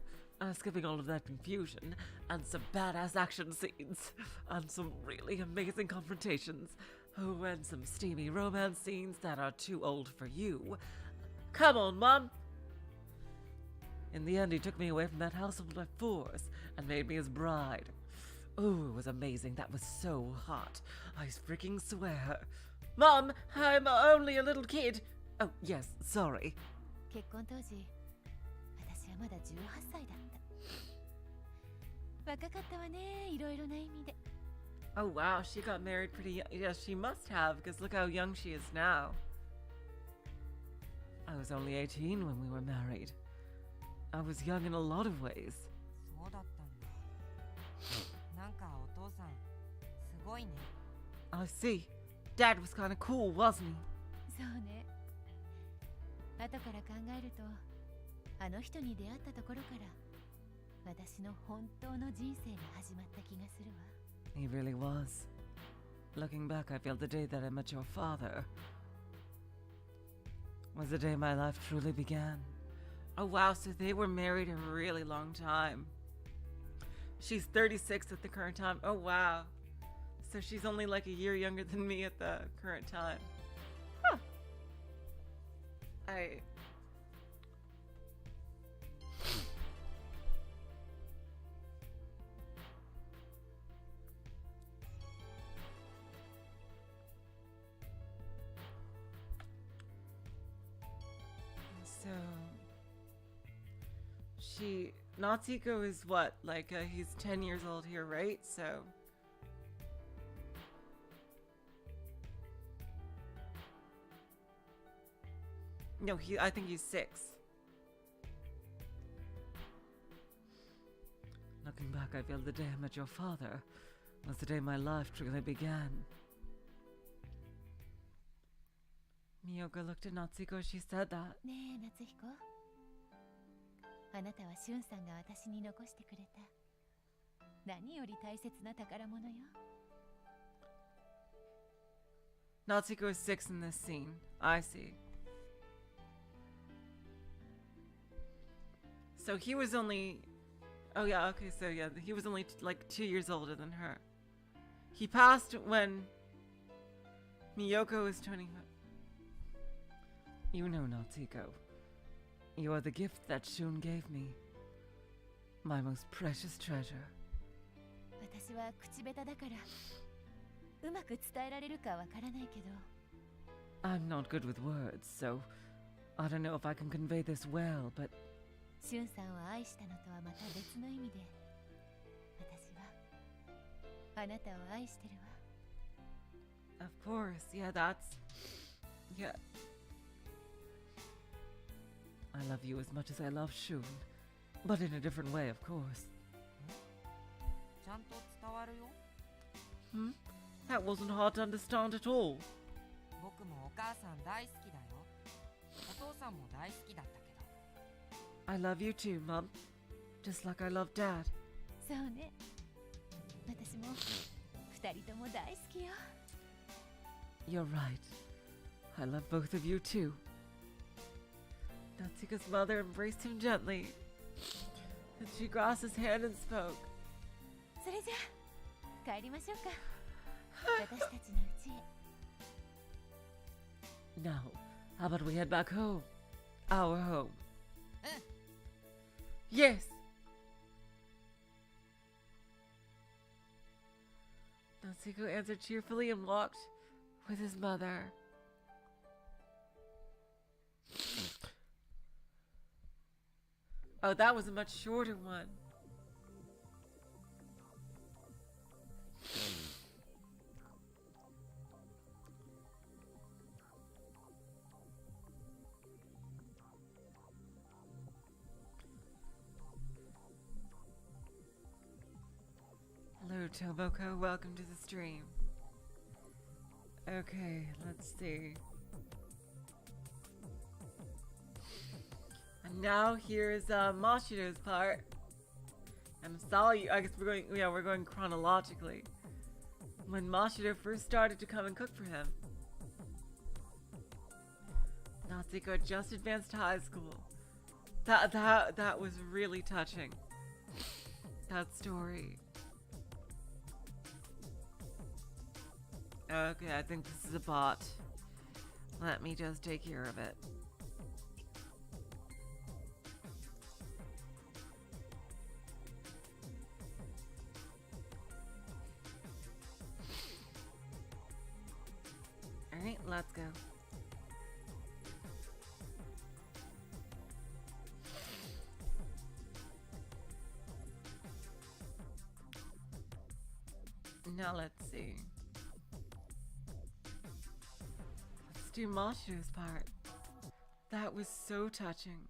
A: skipping all of that confusion, and some badass action scenes, and some really amazing confrontations, oh, and some steamy romance scenes that are too old for you. Come on, Mom! In the end, he took me away from that household by force and made me his bride. Oh, it was amazing. That was so hot. I freaking swear. Mom, I'm only a little kid. Oh, yes, sorry.
B: 結婚当時、私はまだ18歳だった。若かったわね、いろいろな意味で。
A: Oh, wow, she got married pretty young. Yes, she must have, because look how young she is now. I was only 18 when we were married. I was young in a lot of ways.
C: そうだったんだ。なんかお父さん、すごいね。
A: I see. Dad was kind of cool, wasn't he?
B: そうね。後から考えると、あの人に出会ったところから私の本当の人生が始まった気がするわ。
A: He really was. Looking back, I feel the day that I met your father was the day my life truly began. Oh wow, so they were married a really long time. She's 36 at the current time. Oh wow. So she's only like a year younger than me at the current time. Huh. So Natsuhiko is what? Like he's 10 years old here, right? So no, I think he's 6. Looking back, I feel the day I met your father was the day my life truly began. Miyoko looked at Natsuhiko as she said that.
B: ねえ、夏彦。あなたはしゅんさんが私に残してくれた何より大切な宝物よ。
A: Natsuhiko is 6 in this scene. I see. So he was only... Oh yeah, okay, so yeah, he was only like 2 years older than her. He passed when Miyoko was 20. You know, Natsuhiko, you are the gift that Shun gave me. My most precious treasure.
B: 私は口下手だからうまく伝えられるかわからないけど
A: I'm not good with words, so I don't know if I can convey this well, but
B: しゅんさんを愛したのとはまた別の意味で私はあなたを愛してるわ。
A: of course, yeah, that's... Yeah. I love you as much as I love Shun, but in a different way, of course.
C: ちゃんと伝わるよ。
A: Hmm? That wasn't hard to understand at all.
C: 僕もお母さん大好きだよ。お父さんも大好きだったけど。
A: I love you too, Mum. Just like I love Dad.
B: そうね。私も二人とも大好きよ。
A: You're right. I love both of you too. Natsuhiko's mother embraced him gently. And she grasped his hand and spoke.
B: それじゃあ帰りましょうか。私たちの家へ。
A: Now, how about we head back home? Our home. Yes! Natsuhiko answered cheerfully and walked with his mother. Oh, that was a much shorter one. Hello, Tomoko. Welcome to the stream. Okay, let's see. And now here's Mashiro's part. And Sally, I guess we're going chronologically. When Mashiro first started to come and cook for him. Natsuhiko had just advanced to high school. That was really touching. that story. Okay, I think this is a bot. Let me just take care of it. Alright, let's go. Now let's see. Let's do Mashiro's part. That was so touching.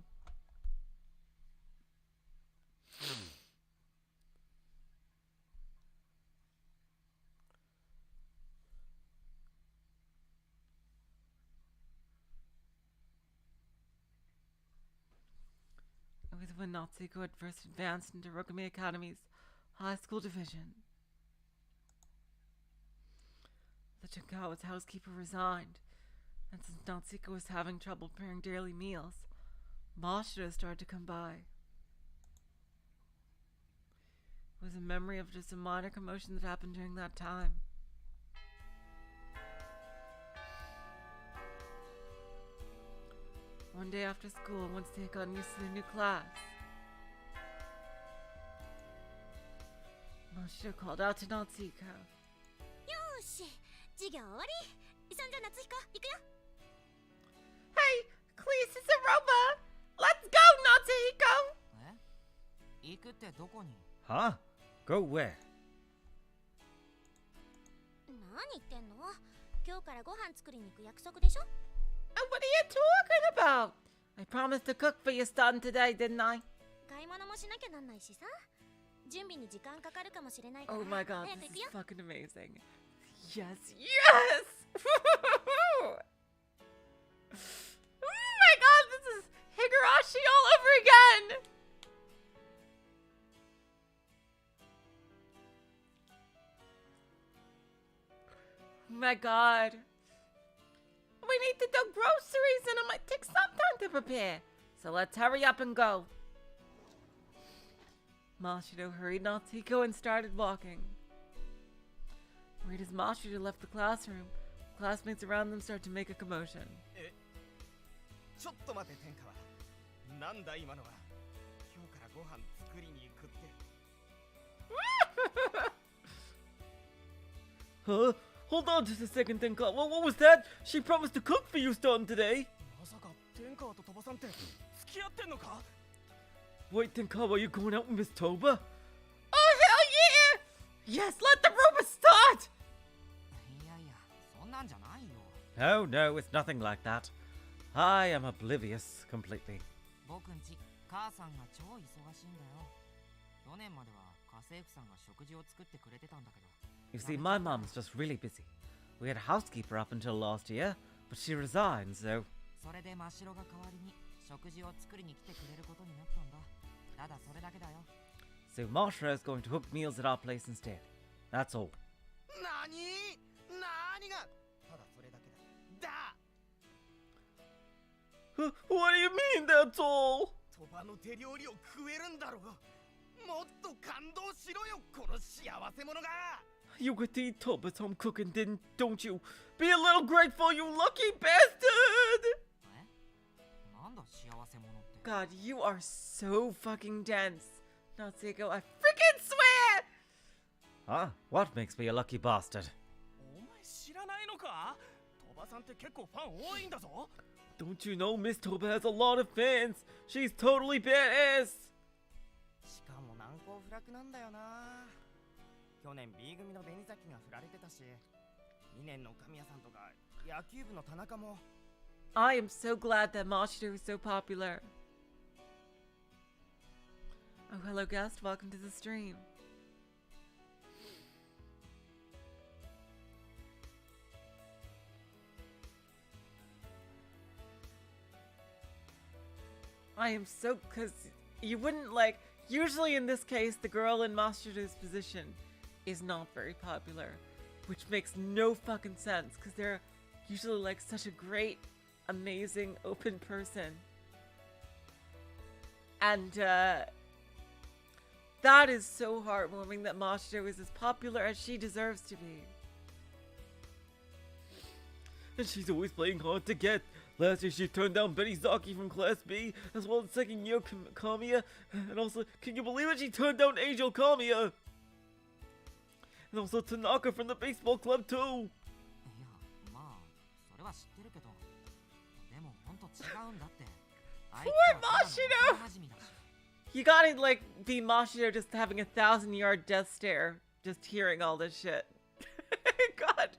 A: It was when Natsuhiko had first advanced into Rokami Academy's high school division. The Chikawa's housekeeper resigned, and since Natsuhiko was having trouble preparing daily meals, Mashiro started to come by. It was a memory of just a minor commotion that happened during that time. One day after school, once they had gotten used to their new class, Mashiro called out to Natsuhiko.
B: よーし、授業終わり。そんじゃ夏彦、行くよ。
A: Hey, Cleese, it's a robot! Let's go, Natsuhiko!
C: 行くってどこに？
E: Huh? Go where?
B: 何言ってんの？今日からご飯作りに行く約束でしょ？
A: What are you talking about? I promised to cook for your son today, didn't I?
B: 買い物もしなきゃなんないしさ。準備に時間かかるかもしれないから。
A: Oh my god,
B: 早く
A: this
B: 行く
A: is
B: よ。
A: fucking amazing. Yes, yes! Oh my god, this is Higurashi all over again! Oh my god. We need to do groceries and it might take some time to prepare. So let's hurry up and go. Mashiro hurried Natsuhiko and started walking. Right as Mashiro left the classroom, classmates around them started to make a commotion.
G: ちょっと待て天川。なんだ今のは。今日からご飯作りに行くって。
E: Huh? Hold on just a second, Tenka. What was that? She promised to cook for you starting today.
G: まさか天川と鳥羽さんって付き合ってんのか？
E: Wait, Tenka, are you going out with Miss Toba?
A: Oh hell yeah! Yes, let the rumor start!
C: いやいや、そんなんじゃないよ。
E: Oh no, it's nothing like that. I am oblivious completely.
C: 僕んち、母さんが超忙しいんだよ。去年までは家政婦さんが食事を作ってくれてたんだけど。
E: You see, my mom's just really busy. We had a housekeeper up until last year, but she resigned, so...
C: それで真城が代わりに食事を作りに来てくれることになったんだ。ただそれだけだよ。
E: So Mashra is going to cook meals at our place instead. That's all.
G: なに？なにが？ただそれだけだ。だ。
E: What do you mean, that's all?
G: 鳥羽の手料理を食えるんだろう。もっと感動しろよ、この幸せ者が。
E: You get to eat Toba's home cooking, don't you? Be a little grateful, you lucky bastard!
C: なんだ幸せ者って。
A: God, you are so fucking dense. Natsuhiko, I freaking swear!
E: Huh? What makes me a lucky bastard?
G: お前知らないのか？鳥羽さんって結構ファン多いんだぞ。
E: Don't you know Miss Toba has a lot of fans? She's totally badass!
G: しかも難攻不落なんだよな。去年 B 組の紅崎が振られてたし、2年の神谷さんとか野球部の田中も。
A: I am so glad that Mashiro is so popular. Oh, hello guest, welcome to the stream. I am so, cause you wouldn't like, usually in this case, the girl in Mashiro's position is not very popular, which makes no fucking sense, cause they're usually like such a great, amazing, open person. And That is so heartwarming that Mashiro is as popular as she deserves to be.
E: And she's always playing hard to get. Last year she turned down Betty Zaki from Class B, as well as second year Kamiya. And also, can you believe it? She turned down Angel Kamiya. And also Tanaka from the baseball club too.
C: いや、まあ、それは知ってるけど。でも、ほんと違うんだって。あいつはただの幼馴染だし。
A: You gotta, like, be Mashiro just having a 1,000-yard death stare, just hearing all this shit. God.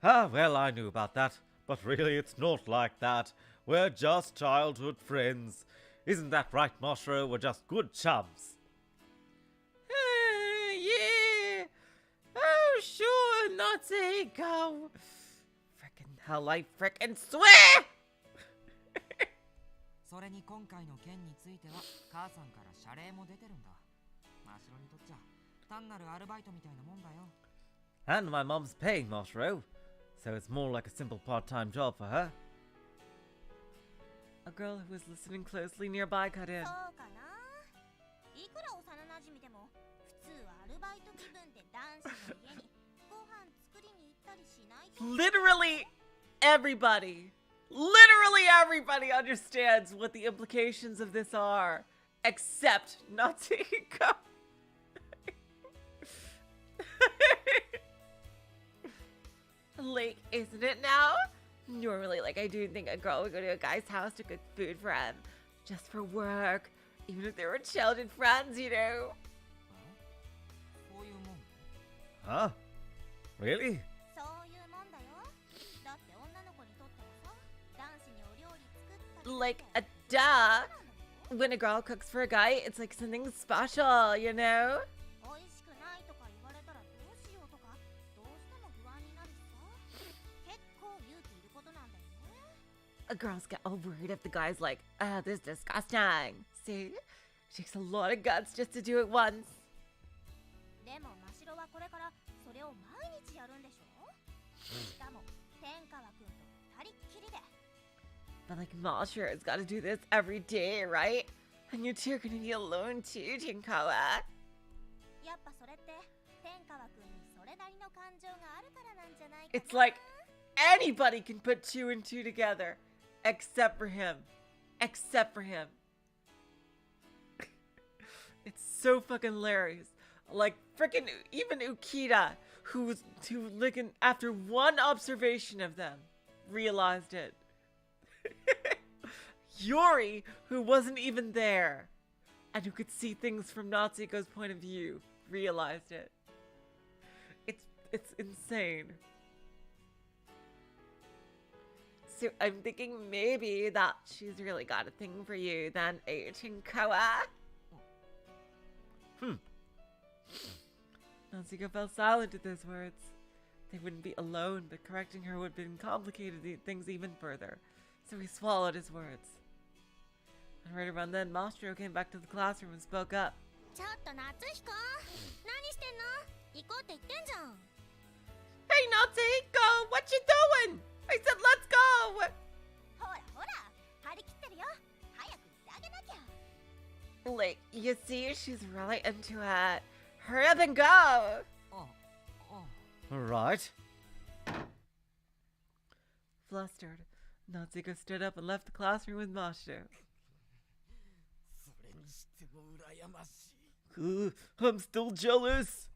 E: Ah, well, I knew about that. But really, it's not like that. We're just childhood friends. Isn't that right, Mashiro? We're just good chums.
A: Yeah. Oh, sure, Natsuhiko. Frickin' hell, I frickin' swear!
C: それに今回の件については母さんから謝礼も出てるんだ。マシロにとっちゃ単なるアルバイトみたいなもんだよ。
E: And my mom's paying Mashiro, so it's more like a simple part-time job for her.
A: A girl who was listening closely nearby cut in.
B: そうかな。いくら幼馴染でも普通はアルバイト気分で男子の家にご飯作りに行ったりしないと。
A: Literally everybody understands what the implications of this are, except Natsuhiko. Like, isn't it now? Normally, like, I do think a girl would go to a guy's house to cook food for him, just for work, even if they were childhood friends, you know?
C: そういうもん。
E: Huh? Really?
B: そういうもんだよ。だって女の子にとってはさ、男子にお料理作ったり。
A: Like, a duh. When a girl cooks for a guy, it's like something special, you know?
B: 美味しくないとか言われたらどうしようとか、どうしても不安になるしさ。結構勇気いることなんだよね。
A: Girls get all worried if the guy's like, oh, this is disgusting. See? It takes a lot of guts just to do it once.
B: でもマシロはこれからそれを毎日やるんでしょ。しかも天川くんと二人っきりで。
A: But like, Mashiro's gotta do this every day, right? And you two are gonna be alone too, Jinkawa.
B: やっぱそれって天川くんにそれなりの感情があるからなんじゃないかな。
A: It's like, anybody can put two and two together. Except for him. Except for him. It's so fucking hilarious. Like, freaking even Ukita, who like, after one observation of them, realized it. Yuri, who wasn't even there, and who could see things from Natsuhiko's point of view, realized it. It's insane. So I'm thinking maybe that she's really got a thing for you then, Chinkawa. Natsuhiko fell silent at those words. They wouldn't be alone, but correcting her would have been complicated things even further. So he swallowed his words. And right around then, Mashiro came back to the classroom and spoke up.
B: ちょっと夏彦、何してんの？行こうって言ってんじゃん。
A: Hey Natsuhiko, what you doing? I said let's go!
B: ほらほら、張り切ってるよ。早く行ってあげなきゃ。
A: Like, you see, she's really into it. Hurry up and go!
C: あ、あ。
E: Alright.
A: Flustered, Natsuhiko stood up and left the classroom with Mashiro.
G: それにしても羨ましい。
E: I'm still jealous.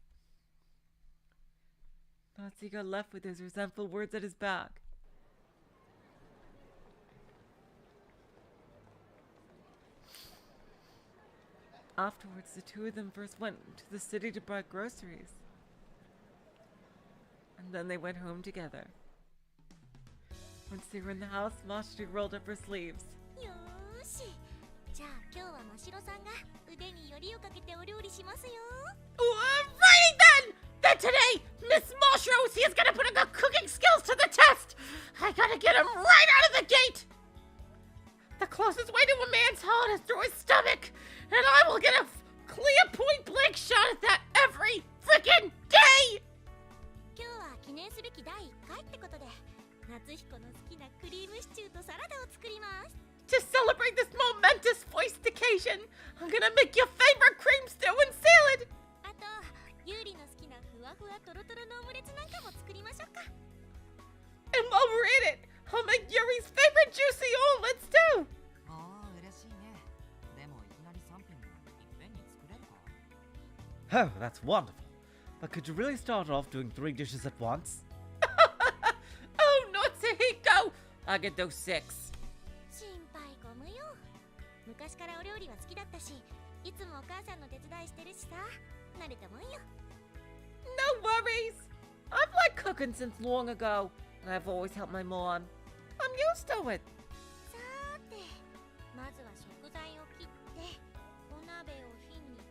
A: Natsuhiko left with his resentful words at his back. Afterwards, the two of them first went to the city to buy groceries. And then they went home together. Once they were in the house, Mashiro rolled up her sleeves.
B: よーし。じゃあ今日はましろさんが腕によりをかけてお料理しますよ。
A: Alrighty then! Then today, Miss Mashiro, he is gonna put her cooking skills to the test! I gotta get him right out of the gate! The closest way to a man's heart is through his stomach, and I will get a clear point-blank shot at that every freaking day!
B: 今日は記念すべき第1回ってことで、夏彦の好きなクリームシチューとサラダを作ります。
A: To celebrate this momentous feast occasion, I'm gonna make your favorite cream stew
E: Oh, that's wonderful. But could you really start off doing 3 dishes at once?
A: Oh, Natsuhiko! I get those 6.
B: 心配ご無用。昔からお料理は好きだったし、いつもお母さんの手伝いしてるしさ、慣れたもんよ。
A: No worries! I've liked cooking since long ago, and I've always helped my mom. I'm used to it.
B: さーて、まずは食材を切って、お鍋を火にか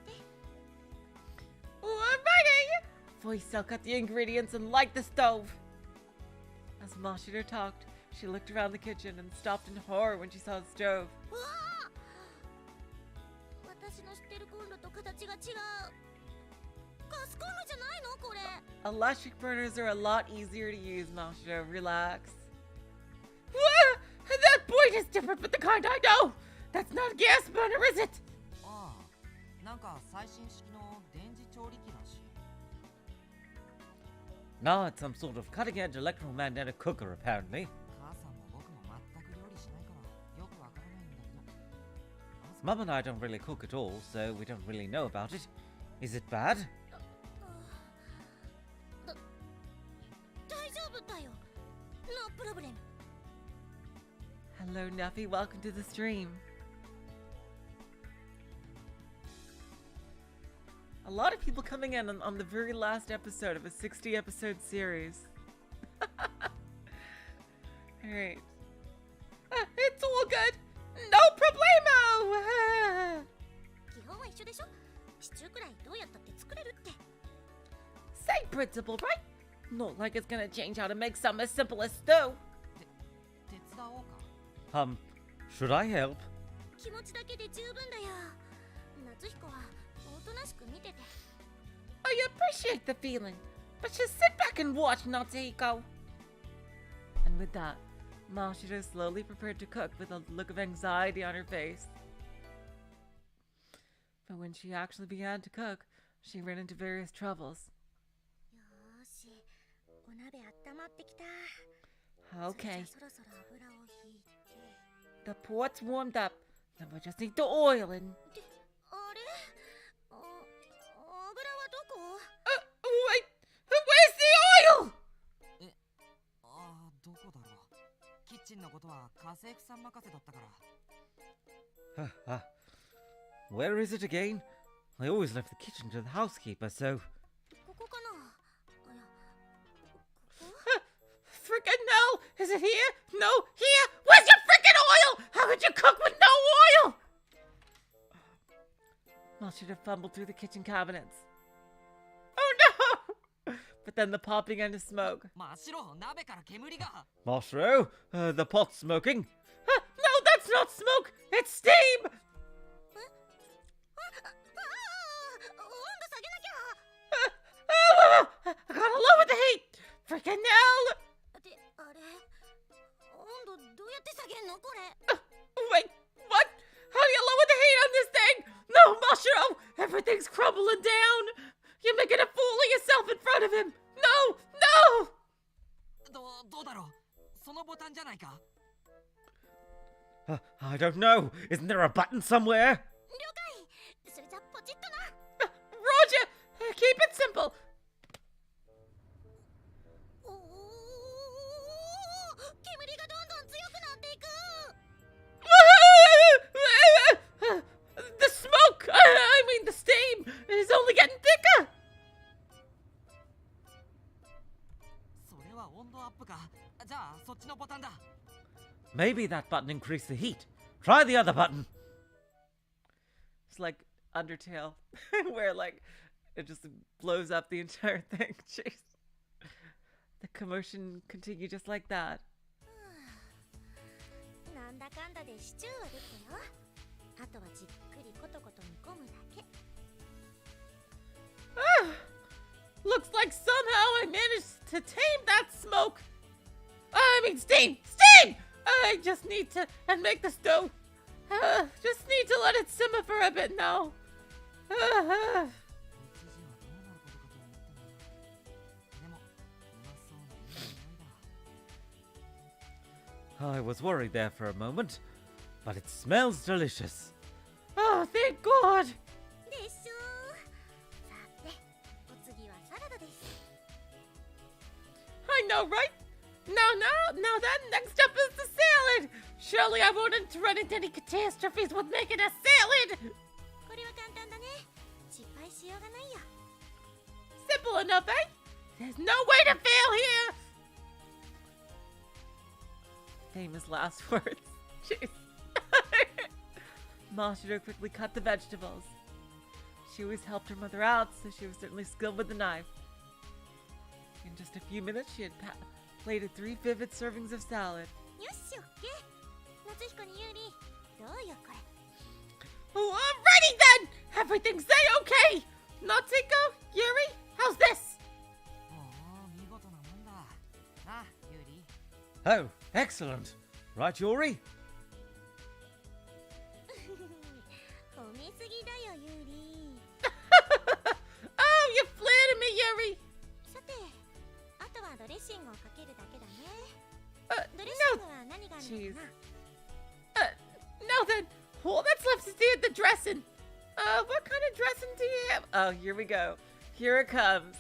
B: けて。
A: Alrighty! Voicel cut the ingredients and light the stove. As Mashiro talked, she looked around the kitchen and stopped in horror when she saw the stove.
B: うわあ、私の知ってるコンロと形が違う。ガスコンロじゃないのこれ。
A: Electric burners are a lot easier to use, Mashiro. Relax. Wah! That point is different but the kind I know! That's not a gas burner, is it?
C: ああ、なんか最新式の電磁調理器だし。
E: No, it's some sort of cutting-edge electromagnetic cooker, apparently.
C: 母さんも僕も全く料理しないからよくわからないんだけど。
E: Mum and I don't really cook at all, so we don't really know about it. Is it bad?
B: 大丈夫だよ。No problem.
A: Hello, Nuffy. Welcome to the stream. A lot of people coming in on the very last episode of a 60-episode series. Alright. It's all good. No problemo!
B: 基本は一緒でしょ。シチューくらいどうやったって作れるって。
A: Same principle, right? Not like it's gonna change how to make something as simple as stew.
C: 手伝おうか。
E: Should I help?
B: 気持ちだけで十分だよ。夏彦はおとなしく見てて。
A: I appreciate the feeling, but just sit back and watch, Natsuhiko. And with that, Mashiro slowly prepared to cook with a look of anxiety on her face. But when she actually began to cook, she ran into various troubles.
B: よーし、お鍋温まってきた。
A: Okay,
B: そろそろ油を引いて。
A: the pot's warmed up. Now we just need the oil and...
B: あれ？油はどこ？
A: wait! Where's the oil?
C: ああ、どこだろう。キッチンのことは家政婦さん任せだったから。
E: Where is it again? I always left the kitchen to the housekeeper, so...
B: ここかな？あや、ここ？
A: Frickin' no! Is it here? No, here! Where's your frickin' oil? How could you cook with no oil? Mashiro fumbled through the kitchen cabinets. Oh no! But then the pot began to smoke.
C: 真っ白、鍋から煙が。
E: Mashiro, the pot's smoking.
A: No, that's not smoke! It's steam!
B: 温度下げなきゃ。
A: I gotta lower the heat! Frickin' hell!
B: ってあれ？温度どうやって下げんのこれ？
A: Wait, what? How do you lower the heat on this thing? No, Mashiro! Everything's crumbling down! You're making a fool of yourself in front of him! No! No!
C: どうだろう。そのボタンじゃないか。
E: I don't know. Isn't there a button somewhere?
B: 了解。それじゃポチッとな。
A: Roger! Keep it simple!
B: おお、煙がどんどん強くなっていく。
A: The smoke! I mean the steam! Is only getting thicker!
C: それは温度アップか。じゃあそっちのボタンだ。
E: Maybe that button increased the heat. Try the other button.
A: It's like Undertale, where like it just blows up the entire thing. Jeez. The commotion continued just like that.
B: なんだかんだでシチューはできたよ。あとはじっくりコトコト煮込むだけ。
A: Looks like somehow I managed to tame that smoke. I mean steam! Steam! I just need to and make the stove. Just need to let it simmer for a bit now.
C: 一時はどうなることかと思ったな。でも、うまそうないい匂いだ。
E: I was worried there for a moment, but it smells delicious.
A: Oh, thank God!
B: でしょ
A: know, right? No, then next up is the salad. Surely I won't run into any catastrophes with making a salad.
B: これは簡単だね。失敗しようがないよ。
A: Simple enough, eh? There's no way to fail here. Famous last words. Jeez. Mashiro quickly cut the vegetables. She always helped her mother out, so she was certainly skilled with the knife. In just a few minutes, she had plated 3 vivid servings of salad.
B: よし、オッケー。夏彦に有利。どうよ、これ。
A: Oh, alrighty then! Everything's a-okay! Natsuhiko, Yuri, how's this?
C: おお、見事なもんだ。なあ、ユーリ。
E: Oh, excellent. Right, Yuri?
B: 褒めすぎだよ、ユリ。
A: Oh, you flattered me, Yuri!
B: さて、あとはドレッシングをかけるだけだね。 ドレッシン
A: No.
B: グは何があるの
A: Jeez.
B: かな？
A: Now then, all that's left is the dressing. What kind of dressing do you have? Oh, here we go. Here it comes.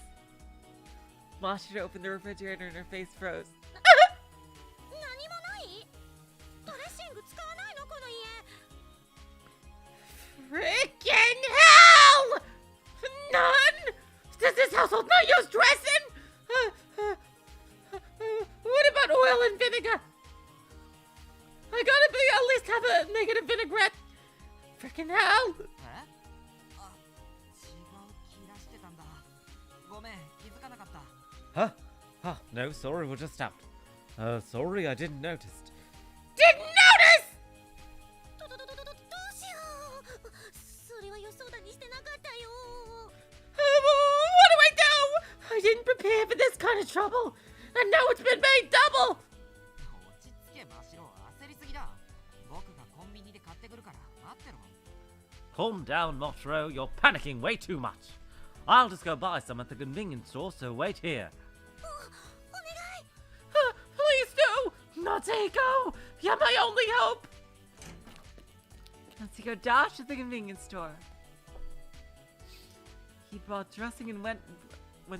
A: Mashiro opened the refrigerator and her face froze.
B: 何もない？ドレッシング使わないのこの家。
A: Freaking hell! None? Does this household not use dressing? What about oil and vinegar? I gotta at least have a negative vinaigrette. Freaking hell!
C: え？あ、違う気がしてたんだ。ごめん、気づかなかった。
E: Huh? Ah, no, sorry, we're just out. Sorry, I didn't notice.
A: Didn't notice!
B: どうしよう。それは予想だにしてなかったよ。
A: What do I do? I didn't prepare for this kind of trouble, and now it's been made double.
C: 落ち着け、真白。焦りすぎだ。僕がコンビニで買ってくるから待ってろ。
E: Calm down, Moshiro. You're panicking way too much. I'll just go buy some at the convenience store, so wait here.
B: お願い。
A: Please do! Natsuhiko! You're my only hope! Natsuhiko dashed to the convenience store. He bought dressing and went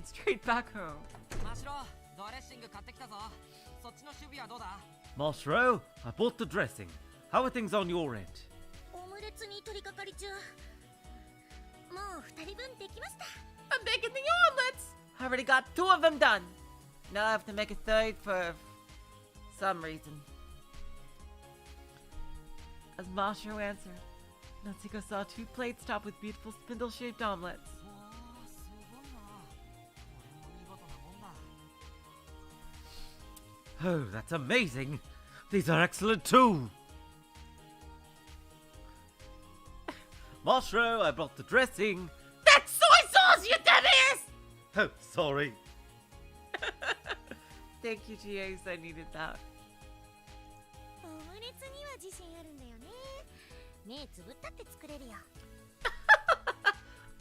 A: straight back home.
C: 真白、ドレッシング買ってきたぞ。そっちの守備はどうだ？
E: Moshiro, I bought the dressing. How are things on your end?
B: オムレツに取り掛かり中。もう2人分できました。
A: I'm making the omelets! I already got 2 of them done. Now I have to make a 3rd for some reason. As Mashiro answered, Natsuhiko saw 2 plates topped with beautiful spindle-shaped omelets.
C: わあ、すごいな。これも見事なもんだ。
E: Oh, that's amazing. These are excellent too. Moshiro, I brought the dressing.
A: That's soy sauce, you dumbass!
E: Oh, sorry.
A: Thank you, GAs. I needed that.
B: オムレツには自信あるんだよね。目つぶったって作れるよ。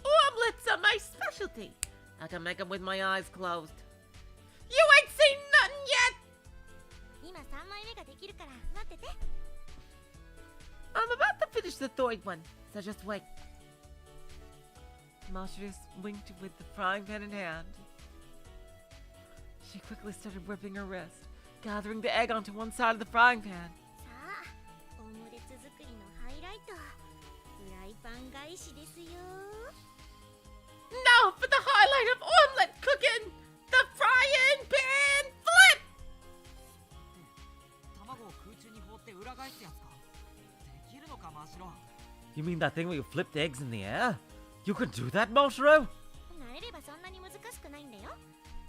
A: Omelets are my specialty. I can make them with my eyes closed. You ain't seen nothing yet!
B: 今3枚目ができるから待ってて。
A: I'm about to finish the 3rd one, so just wait. Mashiro winked with the frying pan in hand. She quickly started whipping her wrist, gathering the egg onto one side of the frying pan.
B: さあ、オムレツ作りのハイライト。フライパン返しですよ。
A: Now for the highlight of omelet cooking! The frying pan flip!
C: 卵を空中に放って裏返すやつか。できるのか、真白。
E: You mean that thing where you flipped eggs in the air? You can do that, Moshiro?
B: 慣れればそんなに難しくないんだよ。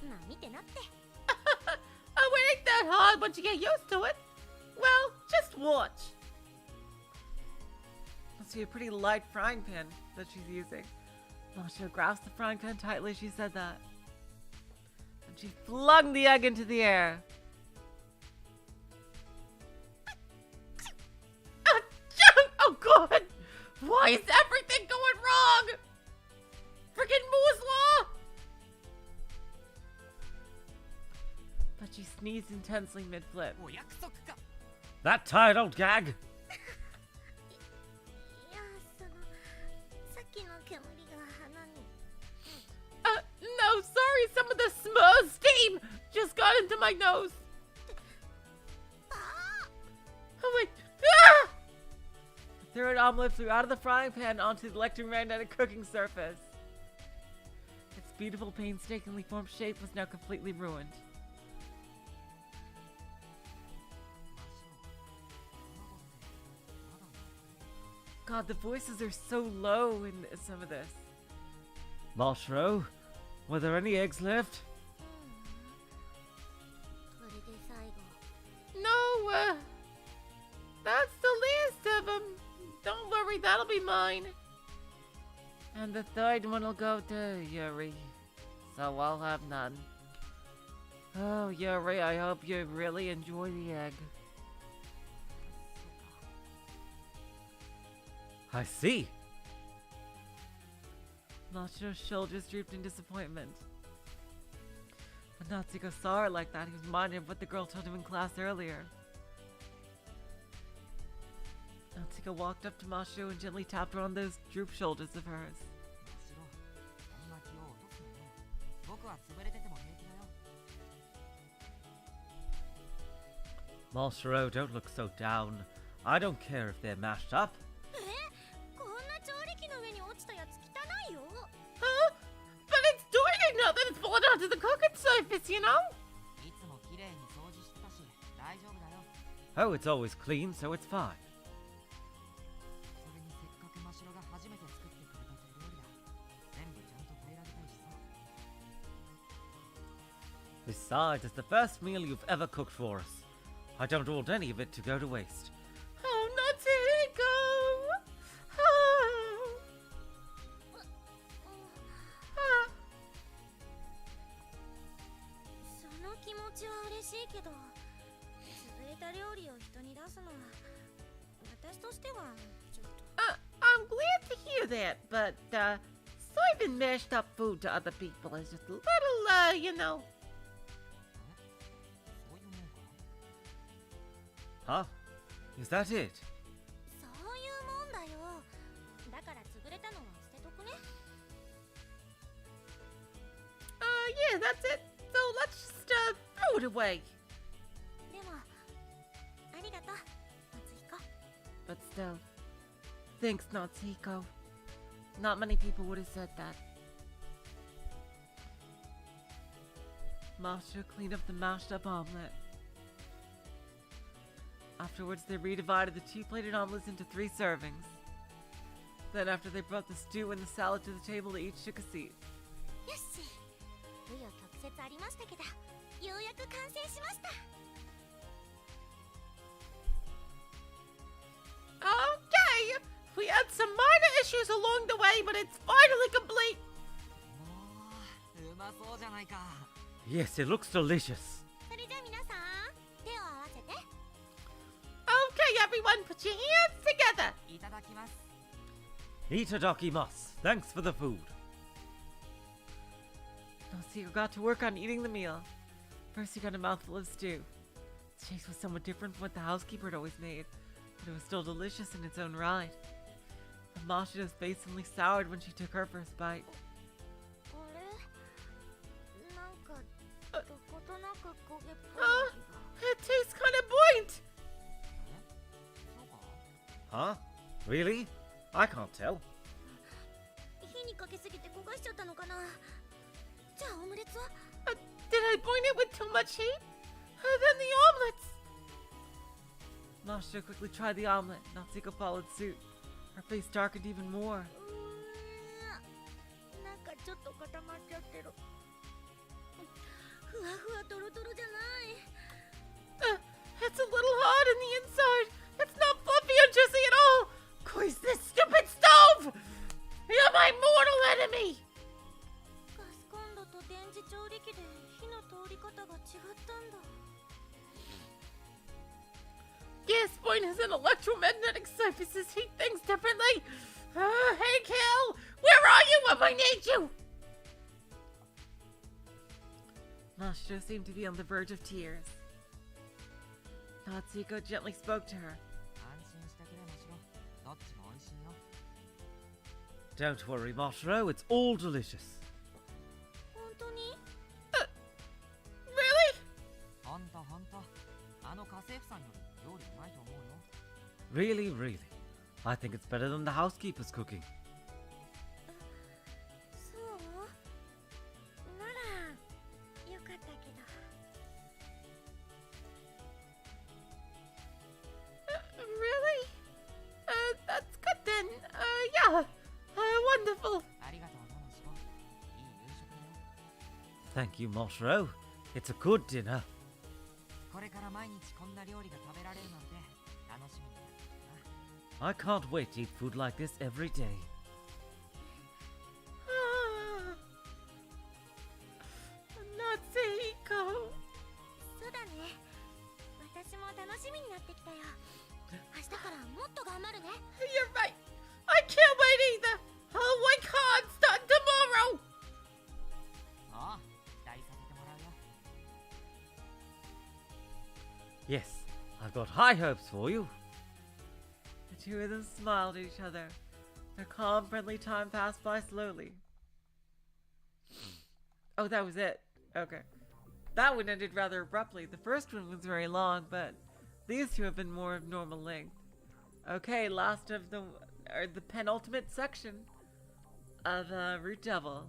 B: まあ見てなって。
A: Oh, it ain't that hard once you get used to it. Well, just watch. Must be a pretty light frying pan that she's using. Mashiro grasped the frying pan tightly as she said that. And she flung the egg into the air. Oh, God! Why is everything going wrong? Freaking Moore's Law! But she sneezed intensely mid-flip.
C: お約束か。
E: That tired old gag.
B: いや、さっきの煙が鼻に。
A: No, sorry, some of the small steam just got into my nose. Oh wait. Ah! The third omelet flew out of the frying pan onto the electromagnetic cooking surface. Its beautiful, painstakingly formed shape was now completely ruined. God, the voices are so low in some of this.
E: Mashiro, were there any eggs left?
B: これで最後。
A: No, that's the least of them. Don't worry, that'll be mine. And the third one will go to Yuri, so I'll have none. Oh, Yuri, I hope you really enjoy the egg.
E: I see.
A: Mashiro's shoulders drooped in disappointment. When Natsuhiko saw her like that, he was reminded of what the girl told him in class earlier. Natsuhiko walked up to Mashiro and gently tapped her on those drooped shoulders of hers.
C: マシロ、そんな気を落とすなよ。僕は潰れてても平気だよ。
E: Mashiro, don't look so down. I don't care if they're mashed up.
B: こんな調理器の上に落ちたやつ汚いよ。
A: Huh? But it's doing it now that it's fallen onto the cooking surface, you know?
C: いつも綺麗に掃除してたし、大丈夫だよ。
E: Oh, it's always clean, so it's fine.
C: それにせっかくマシロが初めて作ってくれた手料理だ。全部ちゃんと食べられたいしさ。
E: Besides, it's the first meal you've ever cooked for us. I don't want any of it to go to waste.
A: Oh, Natsuhiko! Oh. Ah.
B: その気持ちは嬉しいけど、潰れた料理を人に出すのは私としてはちょっと。
A: I'm glad to hear that, but, serving mashed up food to other people is just a little, you know.
C: そういうもんか。
E: Huh? Is that it?
B: そういうもんだよ。だから潰れたのは捨てとくね。
A: Yeah, that's it. So let's just, throw it away.
B: でも、ありがとう、夏彦。
A: But still, thanks, Natsuhiko. Not many people would have said that. Mashiro cleaned up the mashed up omelet. Afterwards, they redivided the two-plated omelets into 3 servings. Then after they brought the stew and the salad to the table, they each took a seat.
B: よし、紆余曲折ありましたけど、ようやく完成しました。
A: Okay! We had some minor issues along the way, but it's finally complete!
C: うまそうじゃないか。
E: Yes, it looks delicious.
B: それじゃあ皆さん、手を合わせて。
A: Okay, everyone, put your hands together!
C: いただきます。
E: Itadakimasu. Thanks for the food.
A: Natsuhiko got to work on eating the meal. First, he got a mouthful of stew. Its taste was somewhat different from what the housekeeper had always made, but it was still delicious in its own right. But Mashiro's face suddenly soured when she took her first bite.
B: あれ、なんかどことなく焦げっぽい
A: Ah,
B: 気が。
A: it tastes kind of buoyant!
C: そうか。
E: Huh? Really? I can't tell.
B: 火にかけすぎて焦がしちゃったのかな。じゃあオムレツは？
A: Did I boil it with too much heat? Then the omelets! Mashiro quickly tried the omelet. Natsuhiko followed suit. Her face darkened even more.
B: なんかちょっと固まっちゃってる。ふわふわトロトロじゃない。
A: It's a little hard on the inside. It's not fluffy or juicy at all. Squeeze this stupid stove! You're my mortal enemy!
B: ガスコンロと電磁調理器で火の通り方が違ったんだ。
A: Gas pointers and electromagnetic surfaces heat things differently. Hey, Cal! Where are you when I need you? Mashiro seemed to be on the verge of tears. Natsuhiko gently spoke to her.
C: 安心してくれマシロ。どっちも美味しいよ。
E: Don't worry, Mashiro. It's all delicious.
B: 本当に？
A: Really?
C: 政府さんより料理うまいと思うよ。
E: Really, really. I think it's better than the housekeeper's cooking.
B: そうならよかったけど。
F: Really? That's good then. Yeah. Wonderful.
C: ありがとうな、ナシコ。いい夕食だよ。
E: Thank you, Moshiro. It's a good dinner.
C: これから毎日こんな料理が食べられるなんて楽しみになってきたな。
E: I can't wait to eat food like this every day.
F: Natsuhiko.
B: そうだね。私も楽しみになってきたよ。明日からもっと頑張るね。
F: You're right. I can't wait either. I'll work hard starting tomorrow.
C: ああ、期待させてもらうよ。
E: Yes, I've got high hopes for you.
A: The two of them smiled at each other. Their calm, friendly time passed by slowly. Oh, that was it. Okay. That one ended rather abruptly. The first one was very long, but these two have been more of normal length. Okay, last of the penultimate section of Root Devil.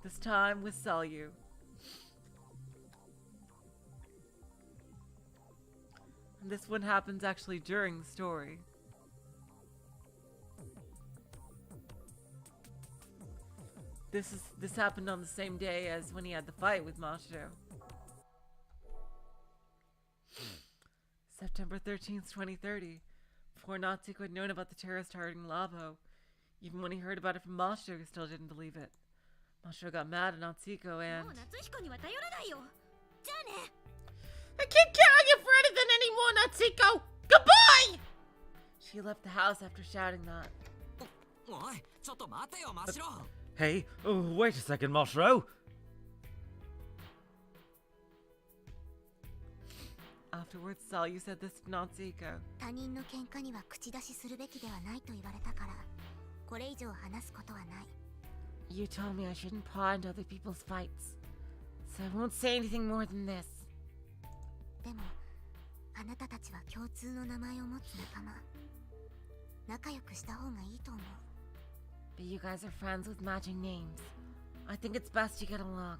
A: This time with Selyu. And this one happens actually during the story. This happened on the same day as when he had the fight with Mashiro. September 13th, 2030. Before Natsuhiko had known about the terrorist targeting Labo, even when he heard about it from Mashiro, he still didn't believe it. Mashiro got mad at Natsuhiko
B: も
A: and...
B: う夏彦には頼らないよ。じゃあね。
F: I can't count on you for anything anymore, Natsuhiko. Goodbye.
A: She left the house after shouting that.
C: おい、ちょっと待てよ、真白。
E: Hey, oh, wait a second, Moshiro.
A: Afterwards, Selyu said this to Natsuhiko.
B: 他人の喧嘩には口出しするべきではないと言われたから、これ以上話すことはない。
A: You told me I shouldn't pry into other people's fights, so I won't say anything more than this.
B: でも、あなたたちは共通の名前を持つ仲間。仲良くした方がいいと思う。
A: But you guys are friends with matching names. I think it's best you get along.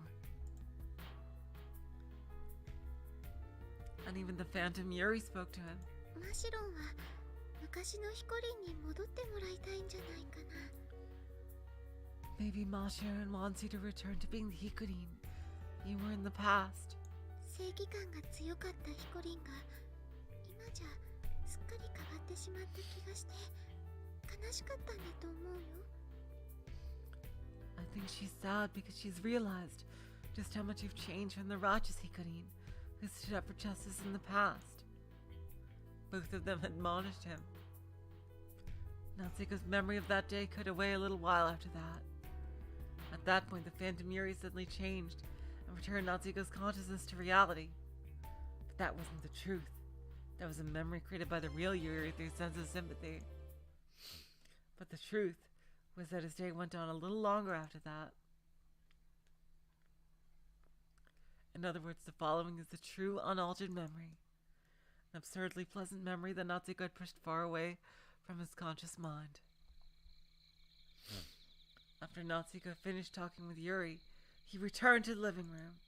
A: And even the Phantom Yuri spoke to him.
B: マシロンは昔のヒコリンに戻ってもらいたいんじゃないかな。
A: Maybe Mashiron wants you to return to being the Hikurin you were in the past.
B: 正義感が強かったヒコリンが今じゃすっかり変わってしまった気がして悲しかったんだと思うよ。
A: I think she's sad because she's realized just how much you've changed from the righteous Hikurin who stood up for justice in the past. Both of them admonished him. Natsuhiko's memory of that day cut away a little while after that. At that point, the Phantom Yuri suddenly changed and returned Natsuhiko's consciousness to reality. But that wasn't the truth. That was a memory created by the real Yuri through sense of sympathy. But the truth was that his day went on a little longer after that. In other words, the following is the true, unaltered memory. An absurdly pleasant memory that Natsuhiko had pushed far away from his conscious mind. After Natsuhiko finished talking with Yuri, he returned to the living room.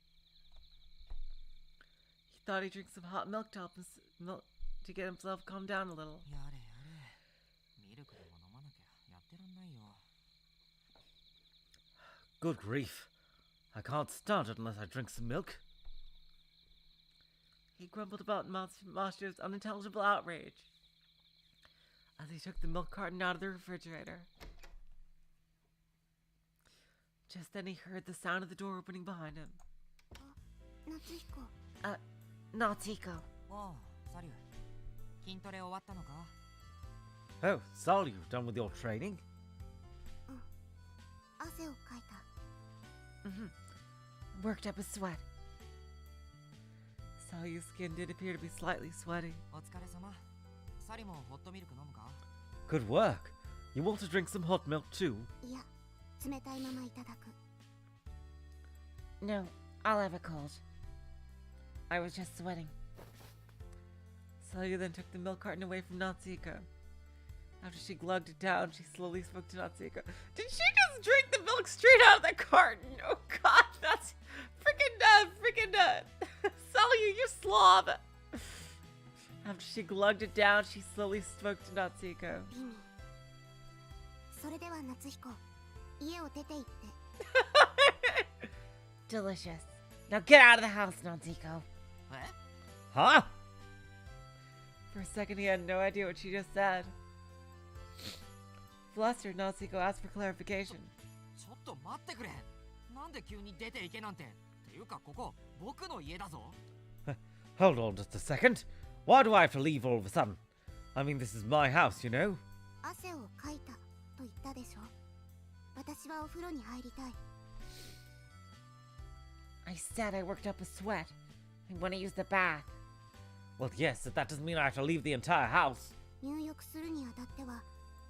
A: He thought he'd drink some hot milk to get himself calmed down a little.
C: やれやれ。ミルクでも飲まなきゃやってらんないよ。
E: Good grief. I can't start it unless I drink some milk.
A: He grumbled about Mashiro's unintelligible outrage as he took the milk carton out of the refrigerator. Just then he heard the sound of the door opening behind him.
B: 夏彦。
A: Natsuhiko.
C: おう、サリュー。筋トレ終わったのか？
E: Oh, Sal, you've done with your training?
B: 汗をかいた。
A: Worked up a sweat. Salyu's skin did appear to be slightly sweaty.
C: お疲れ様。サリもホットミルク飲むか？
E: Good work. You want to drink some hot milk too?
B: いや、冷たいままいただく。
A: No, I'll have a cold. I was just sweating. Sayu then took the milk carton away from Natsuhiko. After she glugged it down, she slowly spoke to Natsuhiko. Did she just drink the milk straight out of the carton? Oh god, that's freaking nut. Sayu, you slob. After she glugged it down, she slowly spoke to Natsuhiko.
B: ビミ、それでは夏彦、家を出て行って。
A: Delicious. Now get out of the house, Natsuhiko.
C: え
E: Huh?
A: For a second, he had no idea what she just said. Flustered, Natsuhiko asked for clarification.
C: ちょっと待ってくれ。なんで急に出て行けなんて。っていうかここ僕の家だぞ。
E: Hold on just a second. Why do I have to leave all of a sudden? I mean, this is my house, you know?
B: 汗をかいたと言ったでしょ。私はお風呂に入りたい。
A: I said I worked up a sweat. I want to use the bath.
E: Well, yes, but that doesn't mean I have to leave the entire house.
B: 入浴するにあたっては、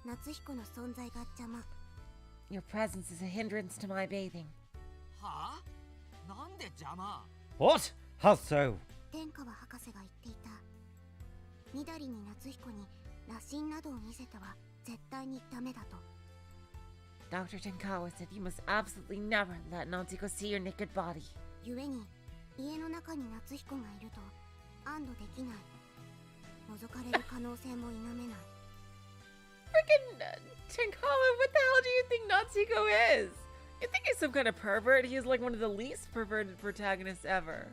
B: 夏彦の存在が邪魔。
A: Your presence is a hindrance to my bathing.
C: はあなんで邪魔
E: What? How so?
B: 天川博士が言っていた。緑に夏彦に羅針などを見せては絶対にダメだと。
A: Dr. Tenkawa said you must absolutely never let Natsuhiko see your naked body.
B: 故に家の中に夏彦がいると安堵できない。覗かれる可能性も否めない。
A: Freaking Tenkawa, what the hell do you think Natsuhiko is? You think he's some kind of pervert? He is like one of the least perverted protagonists ever.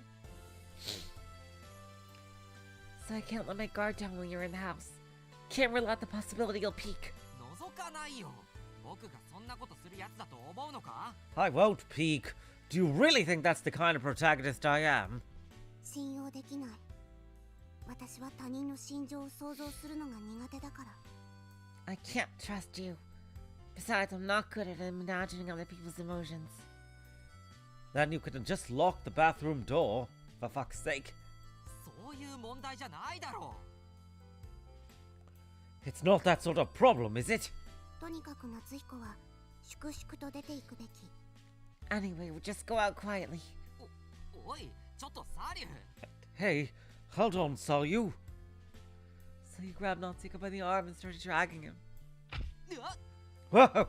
A: So I can't let my guard down when you're in the house. Can't rule out the possibility you'll peek.
C: 覗かないよ。僕がそんなことするやつだと思うのか
E: I won't peek. Do you really think that's the kind of protagonist I am?
B: 信用できない。私は他人の心情を想像するのが苦手だから。
A: I can't trust you. Besides, I'm not good at imagining other people's emotions.
E: Then you could have just locked the bathroom door, for fuck's sake.
C: そういう問題じゃないだろ
E: It's not that sort of problem, is it?
B: とにかく夏彦は粛々と出ていくべき。
A: Anyway, we'll just go out quietly.
C: おいちょっとサリュ
E: Hey, hold on, Sayu.
A: So you grabbed Natsuhiko by the arm and started dragging him.
C: うわ
E: Whoa!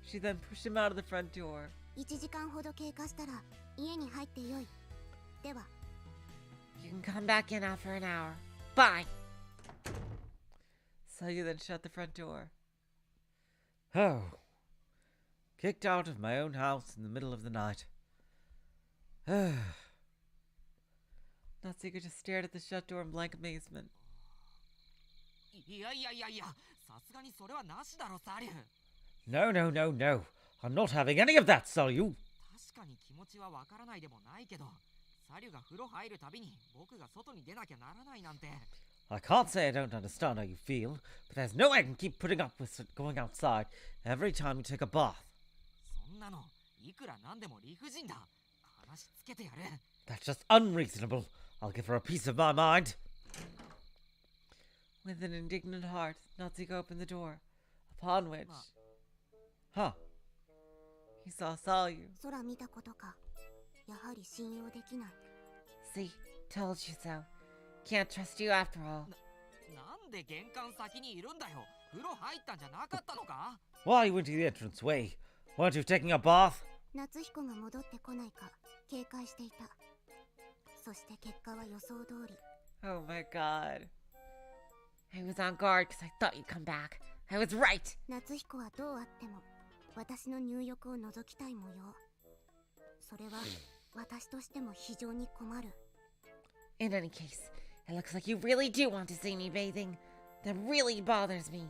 A: She then pushed him out of the front door.
B: 1時間ほど経過したら家に入ってよい。では。
A: You can come back in after an hour. Bye! Sayu then shut the front door.
E: Oh. Kicked out of my own house in the middle of the night.
A: Natsuhiko just stared at the shut door in blank amazement.
C: いやいやいやいやさすがにそれはなしだろサリュ
E: No, no, no, no. I'm not having any of that, Sayu.
C: 確かに気持ちはわからないでもないけどサリュが風呂入るたびに僕が外に出なきゃならないなんて
E: I can't say I don't understand how you feel, but there's no way I can keep putting up with going outside every time you take a bath.
C: そんなのいくらなんでも理不尽だ話つけてやる
E: That's just unreasonable. I'll give her a piece of my mind.
A: With an indignant heart, Natsuhiko opened the door, upon which...
E: Huh.
A: He saw Sayu.
B: 空見たことか。やはり信用できない。
A: See, told you so. Can't trust you after all.
C: なんで玄関先にいるんだよ風呂入ったんじゃなかったのか
E: Why are you into the entranceway? Weren't you taking a bath?
B: 夏彦が戻ってこないか警戒していた。そして結果は予想通り。
A: Oh my god. I was on guard because I thought you'd come back. I was right!
B: 夏彦はどうあっても私の入浴を覗きたい模様。それは私としても非常に困る。
A: In any case, it looks like you really do want to see me bathing. That really bothers me.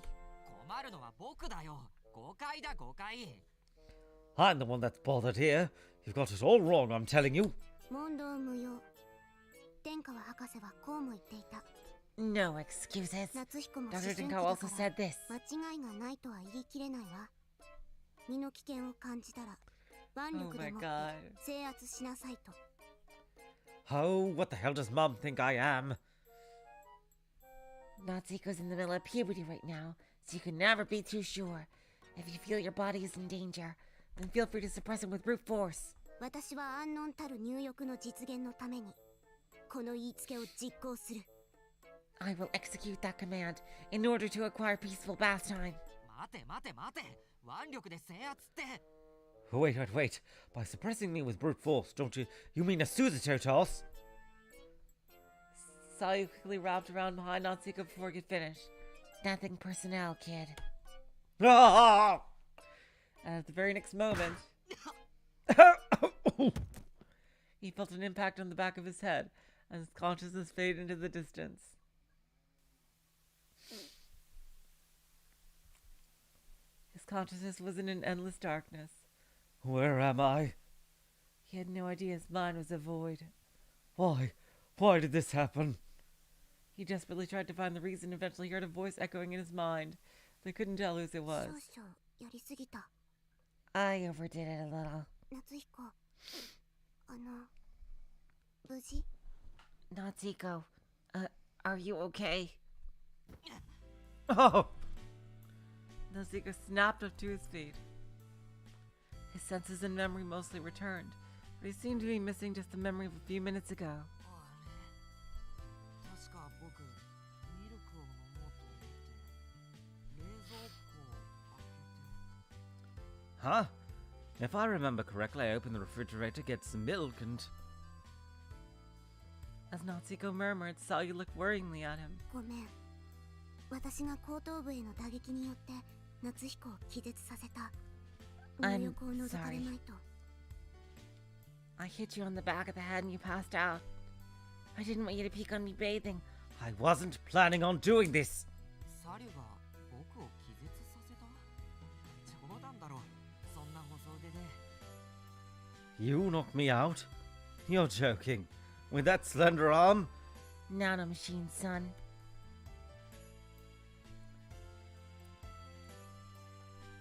C: 困るのは僕だよ誤解だ誤解
E: I'm the one that's bothered here. You've got it all wrong, I'm telling you.
B: 問答無用。天川博士はこうも言っていた。
A: No excuses.
B: 夏彦も
A: Dr.
B: 思春期
A: Tenkawa
B: だか
A: also
B: ら
A: said this.
B: 間違いがないとは言い切れないわ。身の危険を感じたら腕
A: Oh
B: 力
A: my
B: でもって
A: god.
B: 制圧しなさいと。
E: Oh, what the hell does Mum think I am?
A: Natsuhiko's in the middle of puberty right now, so you can never be too sure. If you feel your body is in danger, then feel free to suppress it with brute force.
B: 私は安穏たる入浴の実現のためにこの言いつけを実行する。
A: I will execute that command in order to acquire peaceful bath time.
C: 待て待て待て、腕力で制圧って。
E: Wait, wait, wait. By suppressing me with brute force, don't you mean a Suzuto toss?
A: Sayu quickly wrapped around behind Natsuhiko before he could finish. Nothing personnel, kid.
E: Ah!
A: And at the very next moment, he felt an impact on the back of his head, and his consciousness faded into the distance. His consciousness was in an endless darkness.
E: Where am I?
A: He had no idea his mind was a void.
E: Why? Why did this happen?
A: He desperately tried to find the reason and eventually heard a voice echoing in his mind. They couldn't tell whose it
B: 少
A: was.
B: 々やりすぎた。
A: I overdid it a little.
B: 夏彦、無事？
A: Natsuhiko, are you okay?
E: Oh!
A: Natsuhiko snapped up to his feet. His senses and memory mostly returned, but he seemed to be missing just the memory of a few minutes ago.
C: 確か僕ミルクを飲もうと思って冷蔵庫を開けて。
E: Huh? If I remember correctly, I opened the refrigerator to get some milk and...
A: As Natsuhiko murmured, Sayu looked worryingly at him.
B: ごめん。私が後頭部への打撃によって夏彦を気絶させた。
A: I'm
B: 入浴を除かれまいと。
A: I hit you on the back of the head and you passed out. I didn't want you to peek on me bathing.
E: I wasn't planning on doing this!
C: サリュが僕を気絶させた？冗談だろ、そんな細腕で。
E: You knocked me out? You're joking. With that slender arm?
A: Nanomachine, son.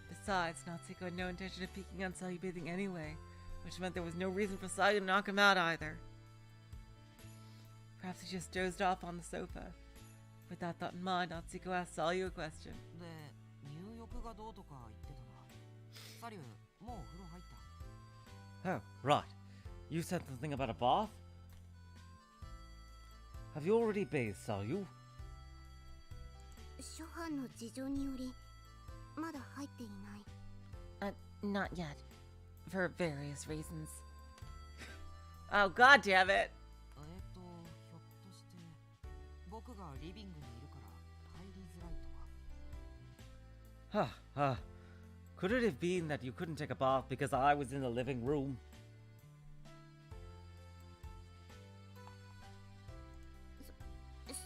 A: Besides, Natsuhiko had no intention of peeking on Sayu bathing anyway, which meant there was no reason for Sayu to knock him out either. Perhaps he just dozed off on the sofa. With that thought in mind, Natsuhiko asked Sayu a question.
C: で、入浴がどうとか言ってたな。サリュ、もうお風呂入った？
E: Oh, right. You said something about a bath? Have you already bathed, Sayu?
B: 諸般の事情によりまだ入っていない。
A: Not yet. For various reasons. Oh, god damn it!
C: ひょっとして僕がリビングにいるから入りづらいとか。
E: Could it have been that you couldn't take a bath because I was in the living room?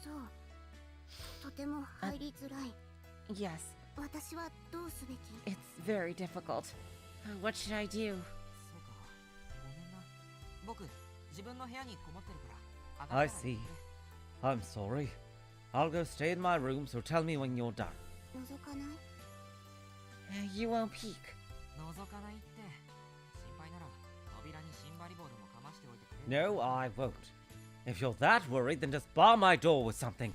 B: そう。とても入りづらい。
A: Yes,
B: 私はどうすべき？
A: it's very difficult. What should I do?
C: そうか、ごめんな。僕、自分の部屋にこもってるから。
E: I see. I'm sorry. I'll go stay in my room, so tell me when you're done.
B: 覗かない？
A: You won't peek.
C: 覗かないって。心配なら扉にシンバリ棒でもかましておいてくれ。
E: No, I won't. If you're that worried, then just bar my door with something.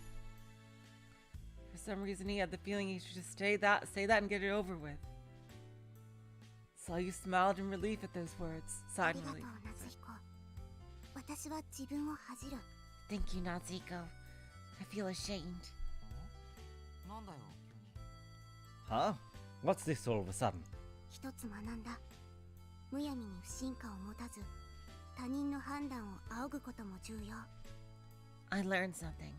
A: For some reason, he had the feeling he should just say that and get it over with. Sayu smiled in relief at those words.
B: あ
A: Sighed
B: り
A: in
B: がとう
A: relief.
B: 夏彦。私は自分を恥じる。
A: Thank you, Natsuhiko. I feel ashamed.
C: なんだよ、急に。
E: Huh? What's this all of a sudden?
B: 一つ学んだ。むやみに不信感を持たず、他人の判断を仰ぐことも重要。
A: I learned something.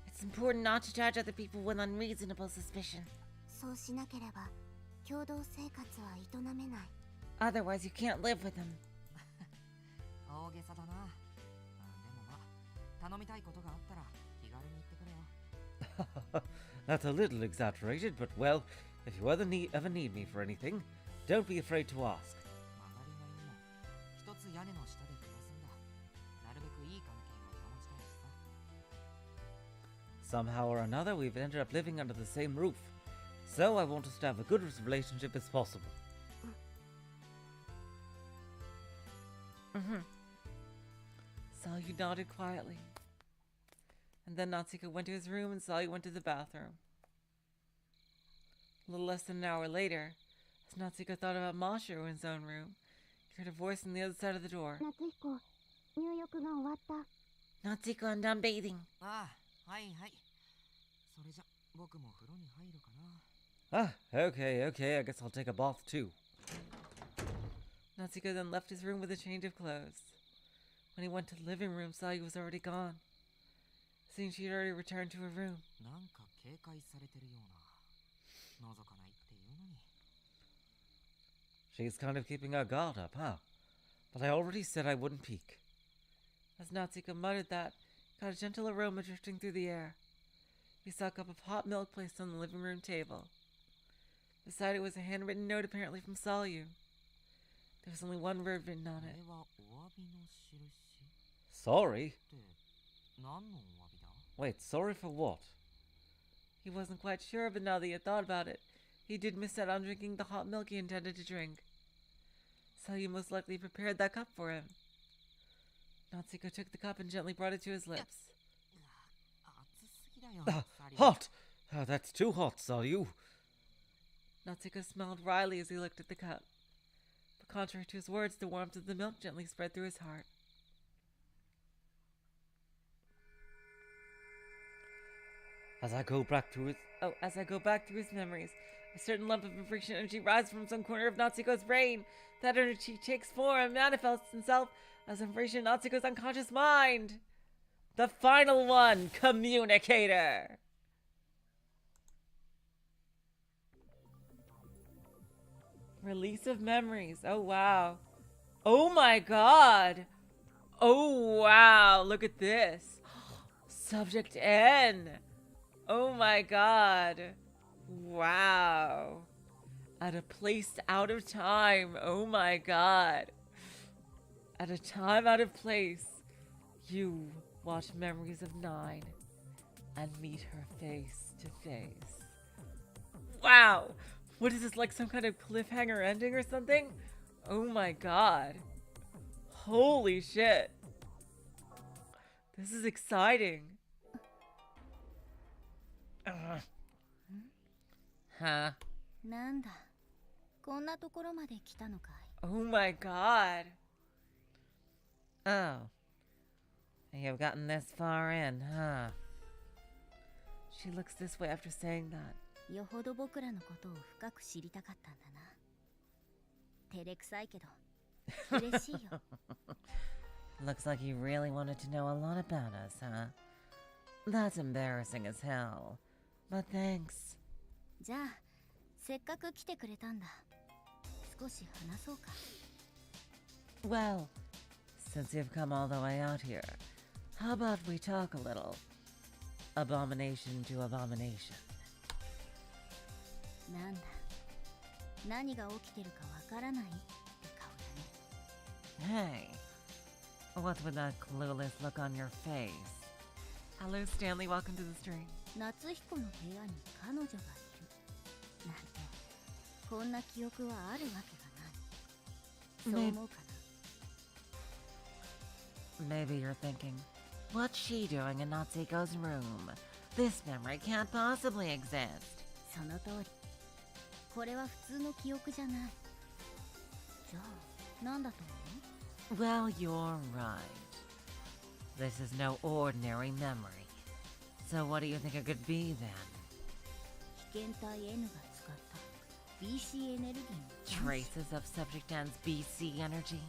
A: It's important not to judge other people with unreasonable suspicion.
B: そうしなければ、共同生活は営めない。
A: Otherwise, you can't live with them.
C: 大げさだな。でもまあ、頼みたいことがあったら気軽に言ってくれよ。
E: That's a little exaggerated, but well, if you ever need me for anything, don't be afraid to ask.
C: 曲がりなりにも一つ屋根の下で暮らすんだ。なるべくいい関係を保ちたいしさ。
E: Somehow or another, we've ended up living under the same roof. So I want us to have a good relationship as possible.
A: Sayu nodded quietly. And then Natsuhiko went to his room and Sayu went to the bathroom. A little less than an hour later, as Natsuhiko thought about Mashiro in his own room, he heard a voice on the other side of the door.
B: 夏彦、入浴が終わった。
A: Natsuhiko, I'm done bathing.
C: ああ、はいはい。それじゃ、僕も風呂に入るかな。
E: Ah, okay, okay, I guess I'll take a bath too.
A: Natsuhiko then left his room with a change of clothes. When he went to the living room, Sayu was already gone. Seeing she had already returned to her room.
C: なんか警戒されてるような。覗かないっていうのに。
E: She's kind of keeping her guard up, huh? But I already said I wouldn't peek.
A: As Natsuhiko muttered that, he caught a gentle aroma drifting through the air. He saw a cup of hot milk placed on the living room table. Beside it was a handwritten note apparently from Sayu. There was only one word written on
C: こ
A: it.
C: れはお詫びの印
E: Sorry?
C: って何のお詫びだ？
E: Wait, sorry for what?
A: He wasn't quite sure, but now that he had thought about it, he did miss out on drinking the hot milk he intended to drink. Sayu most likely prepared that cup for him. Natsuhiko took the cup and gently brought it to his lips.
C: 熱すぎだよ。
E: Ah,
C: サリュー
E: hot! That's too hot, Sayu.
A: Natsuhiko smiled wryly as he looked at the cup. But contrary to his words, the warmth of the milk gently spread through his heart.
E: As I go back through his
A: memories, a certain lump of information energy rises from some corner of Natsuhiko's brain. That energy takes form and manifests itself as information in Natsuhiko's unconscious mind. The final one, communicator. Release of memories. Oh, wow. Oh, my God. Oh, wow. Look at this. Subject N. Oh, my God. Wow. At a place out of time. Oh, my God. At a time out of place, you watch memories of 9 and meet her face to face. Wow. What is this, like some kind of cliffhanger ending or something? Oh my god. Holy shit. This is exciting. Huh?
B: なんだ、こんなところまで来たのかい。
A: Oh my god. Oh. You've gotten this far in, huh? She looks this way after saying that.
B: よほど僕らのことを深く知りたかったんだな。照れくさいけど、嬉しいよ。
A: Looks like you really wanted to know a lot about us, huh? That's embarrassing as hell. But thanks.
B: じゃあ、せっかく来てくれたんだ。少し話そうか。
A: Well, since you've come all the way out here, how about we talk a little? Abomination to abomination.
B: なんだ、何が起きてるかわからないって顔だね。
A: Hey, what with that clueless look on your face? Hello, Stanley. Welcome to the stream.
B: 夏彦の部屋に彼女がいる。なんて、こんな記憶はあるわけがない。そう思うかな。
A: Maybe you're thinking, what's she doing in Natsuhiko's room? This memory can't possibly exist.
B: その通り。これは普通の記憶じゃない。じゃあ、なんだと思う？
A: Well, you're right. This is no ordinary memory. So what do you think it could be then?
B: 被験体 N が使った BC エネルギーの
A: Traces of Subject N's BC energy?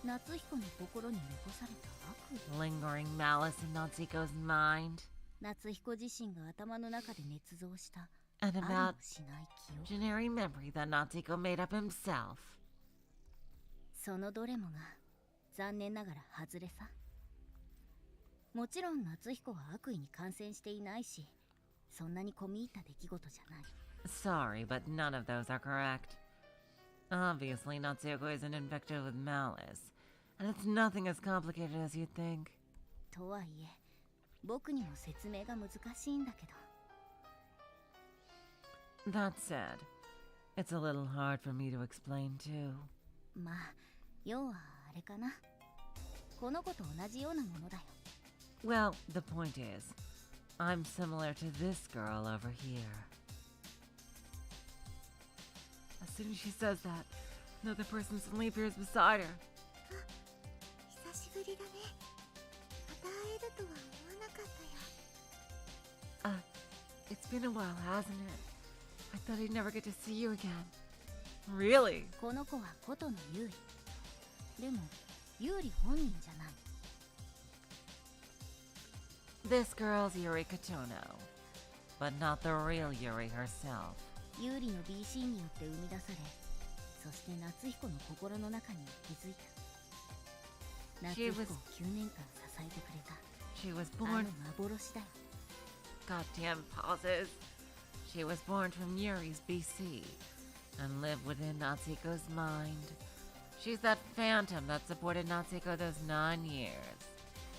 B: 夏彦の心に残された悪意。
A: Lingering malice in Natsuhiko's mind?
B: 夏彦自身が頭の中で捏造した
A: And
B: あり
A: about
B: もしない記憶。
A: generic memory that Natsuhiko made up himself?
B: そのどれもが残念ながら外れさ。もちろん夏彦は悪意に感染していないし、そんなに込み入った出来事じゃない。
A: Sorry, but none of those are correct. Obviously, Natsuhiko isn't infected with malice, and it's nothing as complicated as you'd think.
B: とはいえ、僕にも説明が難しいんだけど。
A: That said, it's a little hard for me to explain too.
B: まあ、要はあれかな。この子と同じようなものだよ。
A: Well, the point is, I'm similar to this girl over here. As soon as she says that, another person suddenly appears beside her.
B: 久しぶりだね。会えるとは思わなかったよ。
A: It's been a while, hasn't it? I thought I'd never get to see you again. Really?
B: この子はことのユーリ。でもユーリ本人じゃない。
A: This girl's Yuri Katono, but not the real Yuri herself.
B: ユーリの BC によって生み出され、そして夏彦の心の中に気づいた。夏彦を9年間支えてくれた。
A: She was
B: あの
A: born...
B: 幻だよ。
A: Goddamn pauses. She was born from Yuri's BC and lived within Natsuhiko's mind. She's that phantom that supported Natsuhiko those 9 years.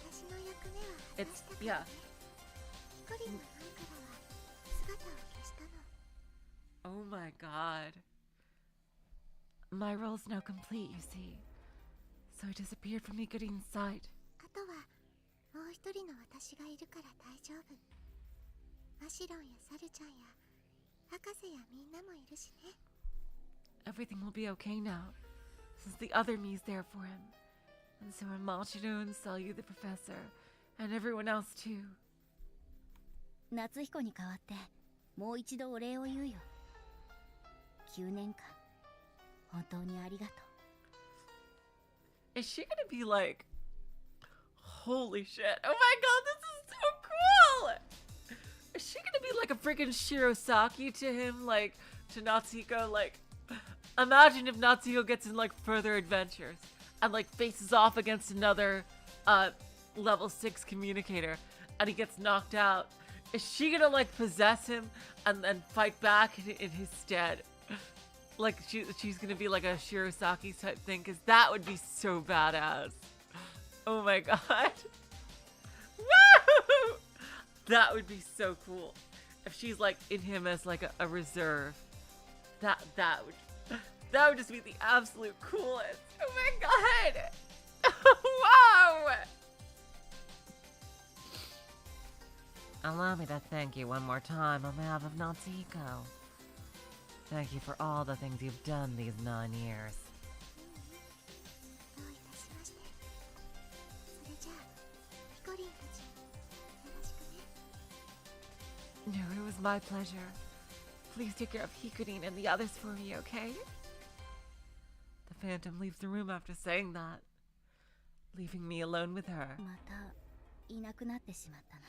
B: 私の役目は果た
A: It's...
B: したから
A: yeah.
B: ね。ヒコリンの班からは姿を消したの。
A: Oh my god. My role's now complete, you see. So I disappeared from Ikurin's sight.
B: あとはもう一人の私がいるから大丈夫。マシロンやサルちゃんや博士やみんなもいるしね。
A: Everything will be okay now, since the other me's there for him. And so are Machino and Selyu the professor, and everyone else too.
B: 夏彦に代わってもう一度お礼を言うよ。9年間本当にありがとう。
A: Is she gonna be like, holy shit, oh my god, this is so cool! Is she gonna be like a freaking Shirosaki to him, like, to Natsuhiko? Like, imagine if Natsuhiko gets in, like, further adventures and, like, faces off against another, level 6 communicator and he gets knocked out. Is she gonna, like, possess him and then fight back in his stead? Like, she's gonna be like a Shirosaki type thing, because that would be so badass. Oh my god. Woo! That would be so cool. If she's like in him as like a reserve. That would just be the absolute coolest. Oh my god. Wow! Allow me to thank you one more time on behalf of Natsuhiko. Thank you for all the things you've done these 9 years.
B: どういたしまして。それじゃあヒコリンたちよろしくね。
A: No, it was my pleasure. Please take care of Hikurin and the others for me, okay? The Phantom leaves the room after saying that, leaving me alone with her.
B: またいなくなってしまったな。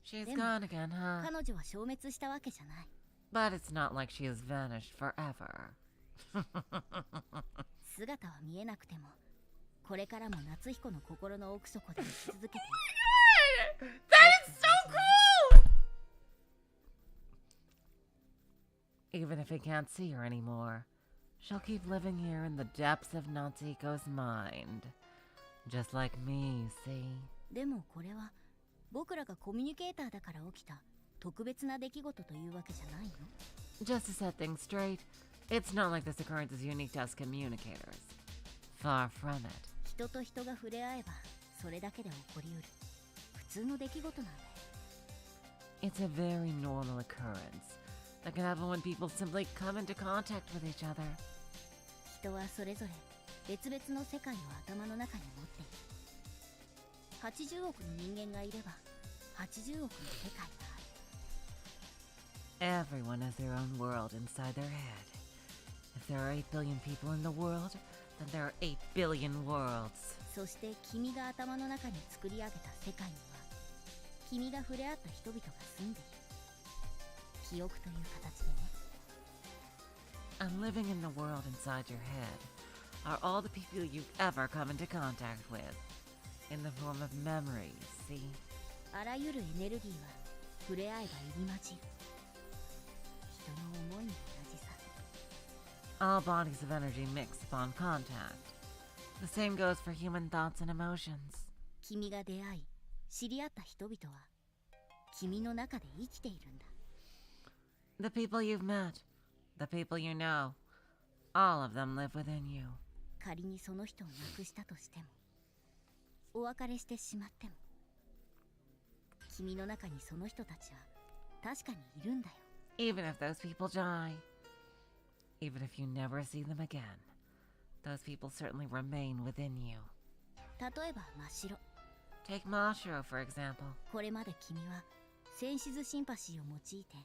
A: She's
B: Then-
A: gone again, huh?
B: 彼女は消滅したわけじゃない。
A: But it's not like she has vanished forever.
B: 姿は見えなくても、これからも夏彦の心の奥底で生き続けている。
A: That is so cool! Even if he can't see her anymore, she'll keep living here in the depths of Natsuhiko's mind. Just like me, see?
B: でもこれは僕らがコミュニケーターだから起きた特別な出来事というわけじゃないの。
A: Just to set things straight, it's not like this occurrence is unique to us communicators. Far from it.
B: 人と人が触れ合えばそれだけで起こりうる普通の出来事なんだよ。
A: It's a very normal occurrence that can happen when people simply come into contact with each other.
B: 人はそれぞれ別々の世界を頭の中に持っている。80億の人間がいれば80億の世界がある。
A: Everyone has their own world inside their head. If there are 8 billion people in the world, then there are 8 billion worlds.
B: そして君が頭の中に作り上げた世界には君が触れ合った人々が住んでいる。記憶という形でね。
A: And living in the world inside your head are all the people you've ever come into contact with, in the form of memories, see?
B: あらゆるエネルギーは触れ合えば入り混じる。人の思いに同じさ。
A: All bodies of energy mix upon contact. The same goes for human thoughts and emotions.
B: 君が出会い知り合った人々は君の中で生きているんだ。
A: The people you've met, the people you know, all of them live within you.
B: 仮にその人を亡くしたとしてもお別れしてしまっても君の中にその人たちは確かにいるんだよ。
A: Even if those people die, even if you never see them again, those people certainly remain within you.
B: 例えば真っ白
A: Take Mashiro, for example.
B: これまで君はセンシズシンパシーを用いて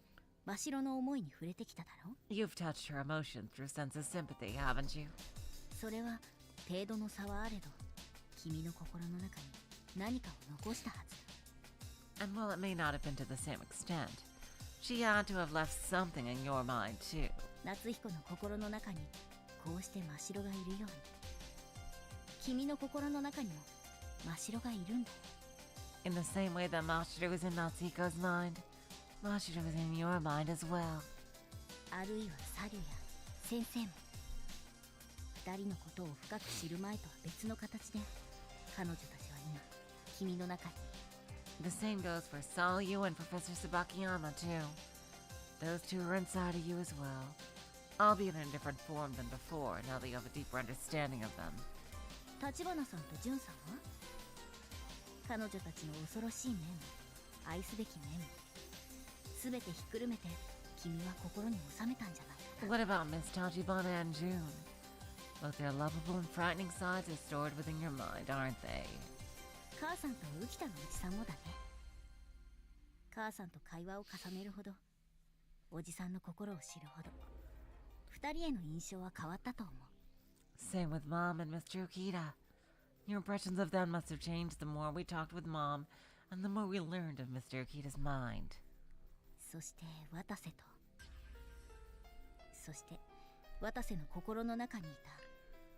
B: 真白の思いに触れてきただろう。
A: You've touched her emotions through sense of sympathy, haven't you?
B: それは程度の差はあれど君の心の中に何かを残したはず。
A: And while it may not have been to the same extent, she had to have left something in your mind, too.
B: 夏彦の心の中にこうして真白がいるように君の心の中にも真白がいるんだよ。
A: In the same way that Mashiro is in Natsuhiko's mind, Mashiro is in your mind as well.
B: あるいはサリュや先生も二人のことを深く知る前とは別の形で彼女たちは今君の中に。
A: The same goes for Salyu and Professor Sabakiyama, too. Those two are inside of you as well, albeit in a different form than before, now that you have a deeper understanding of them.
B: 立花さんとジュンさんは彼女たちの恐ろしい面も愛すべき面も全てひっくるめて君は心に収めたんじゃないかな。
A: What about Miss Tachibana and June? Both their lovable and frightening sides are stored within your mind, aren't they?
B: 母さんと浮田のおじさんもだね。母さんと会話を重ねるほどおじさんの心を知るほど二人への印象は変わったと思う。
A: Same with Mom and Mr. Okita. Your impressions of them must have changed the more we talked with Mom and the more we learned of Mr. Okita's mind.
B: そして渡瀬とそして渡瀬の心の中にい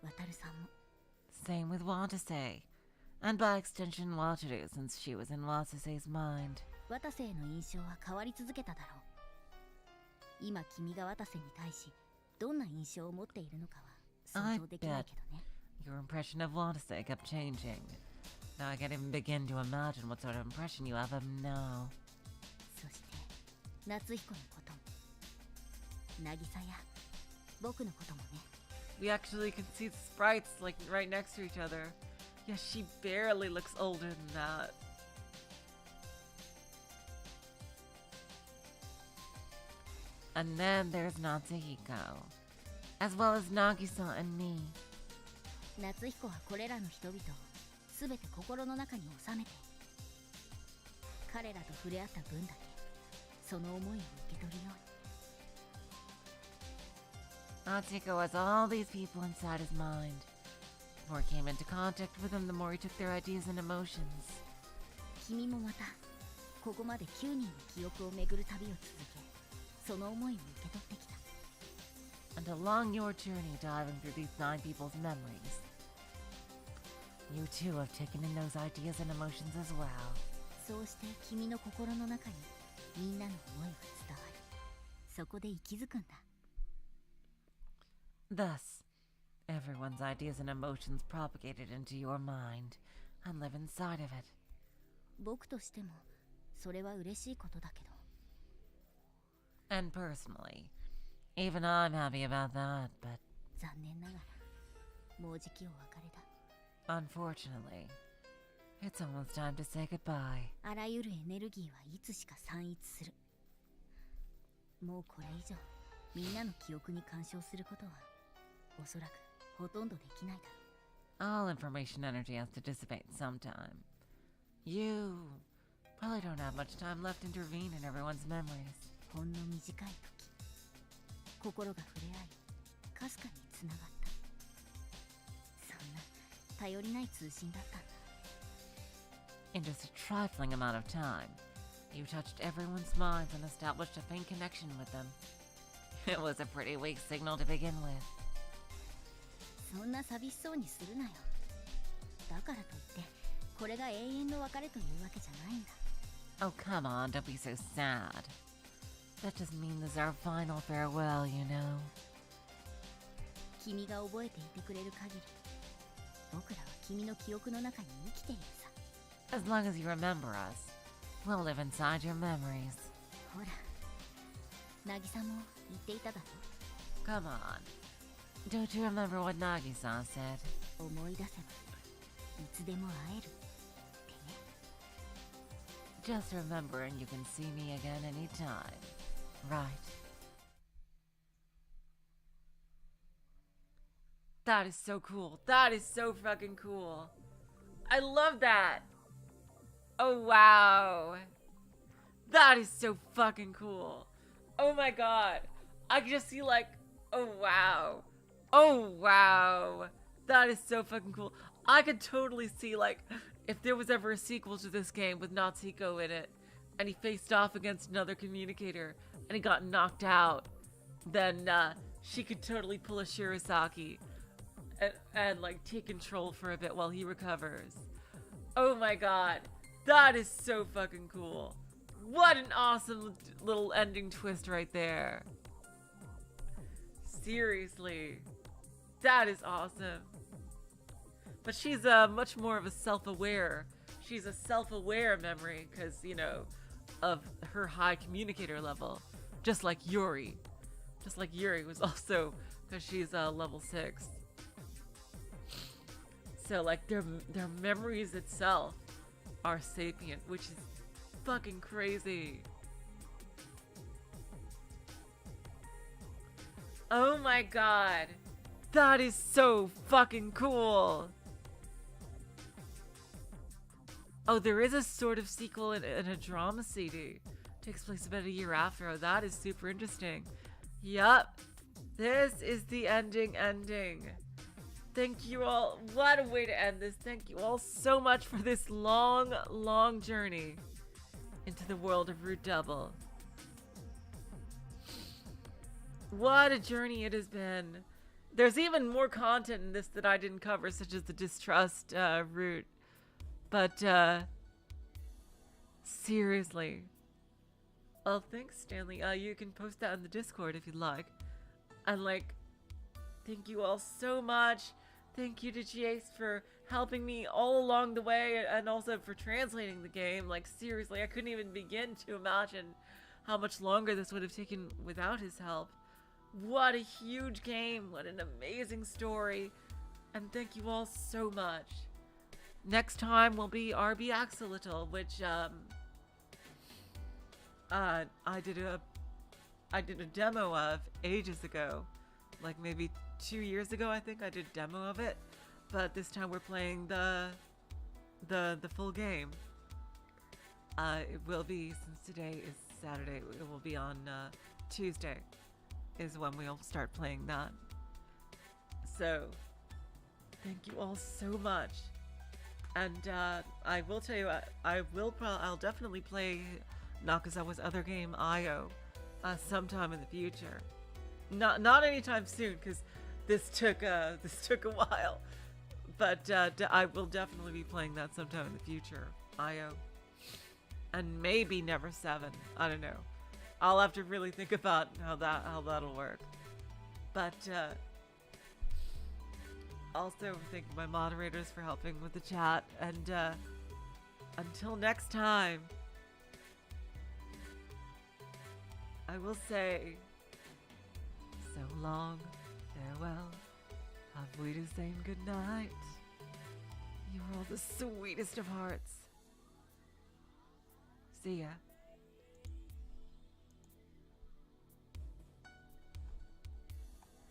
B: た渡さんも。
A: Same with Watase. And by extension, Wataru, since she was in Watase's mind.
B: 渡瀬への印象は変わり続けただろう。今君が渡瀬に対しどんな印象を持っているのかは想像できないけどね。
A: Your impression of Watase kept changing. Now I can't even begin to imagine what sort of impression you have of him now.
B: そして夏彦のことも渚や僕のこともね。
A: We actually can see the sprites like right next to each other. Yeah, she barely looks older than that. And then there's Natsuhiko, as well as Nagisa and me.
B: 夏彦はこれらの人々を全て心の中に収めて彼らと触れ合った分だけその思いを受け取るように。
A: Natsuhiko has all these people inside his mind. The more he came into contact with them, the more he took their ideas and emotions.
B: 君もまたここまで9人の記憶を巡る旅を続けその思いを受け取ってきた。
A: And along your journey diving through these 9 people's memories, you too have taken in those ideas and emotions as well.
B: そうして君の心の中にみんなの思いが伝わりそこで息づくんだ。
A: Thus, everyone's ideas and emotions propagated into your mind and live inside of it.
B: 僕としてもそれは嬉しいことだけど
A: And personally, even I'm happy about that, but
B: 残念ながらもうじきお別れだ。
A: unfortunately, it's almost time to say goodbye.
B: あらゆるエネルギーはいつしか散逸する。もうこれ以上みんなの記憶に干渉することはおそらくほとんどできないだろう。
A: All information energy has to dissipate sometime. You probably don't have much time left to intervene in everyone's memories.
B: ほんの短い時心が触れ合いかすかにつながった。そんな頼りない通信だったんだ。
A: In just a trifling amount of time, you touched everyone's minds and established a faint connection with them. It was a pretty weak signal to begin with.
B: そんな寂しそうにするなよ。だからといってこれが永遠の別れというわけじゃないんだ。
A: Oh, come on, don't be so sad. That doesn't mean this is our final farewell, you know.
B: 君が覚えていてくれる限り僕らは君の記憶の中に生きているさ。
A: As long as you remember us, we'll live inside your memories.
B: ほら渚も言っていただろ。
A: Come on. Don't you remember what Nagi-san said?
B: 思い出せばいつでも会えるってね。
A: Just remember and you can see me again anytime. Right? That is so cool. That is so fucking cool. I love that. Oh, wow. That is so fucking cool. Oh my god. I can just see like, oh wow. Oh wow. That is so fucking cool. I could totally see like, if there was ever a sequel to this game with Natsuhiko in it, and he faced off against another communicator, and he got knocked out, then she could totally pull a Shirasaki and like take control for a bit while he recovers. Oh my god. That is so fucking cool. What an awesome little ending twist right there. Seriously. That is awesome. But she's much more of a self-aware. She's a self-aware memory because, you know, of her high communicator level. Just like Yuri. Just like Yuri was also, because she's level 6. So like their memories itself are sapient, which is fucking crazy. Oh my god. That is so fucking cool. Oh, there is a sort of sequel in a drama CD. Takes place about a year after. Oh, that is super interesting. Yup. This is the ending. Thank you all. What a way to end this. Thank you all so much for this long, long journey into the world of Root Double. What a journey it has been. There's even more content in this that I didn't cover, such as the distrust route. But, seriously. Oh, thanks, Stanley. You can post that in the Discord if you'd like. And, like, thank you all so much. Thank you to Jace for helping me all along the way and also for translating the game. Like, seriously, I couldn't even begin to imagine how much longer this would have taken without his help. What a huge game. What an amazing story. And thank you all so much. Next time will be RB Axolotl, which I did a demo of ages ago. Like maybe 2 years ago, I think I did a demo of it. But this time we're playing the full game. It will be, since today is Saturday, it will be on Tuesday is when we'll start playing that. So, thank you all so much. And I will tell you, I'll definitely play Nakazawa's other game, Io, sometime in the future. Not anytime soon, because this took a while. But I will definitely be playing that sometime in the future, Io, and maybe Never7. I don't know. I'll have to really think about how that'll work. But also thank my moderators for helping with the chat, and until next time, I will say so long, farewell, auf Wiedersehen, good night. You are all the sweetest of hearts. See ya.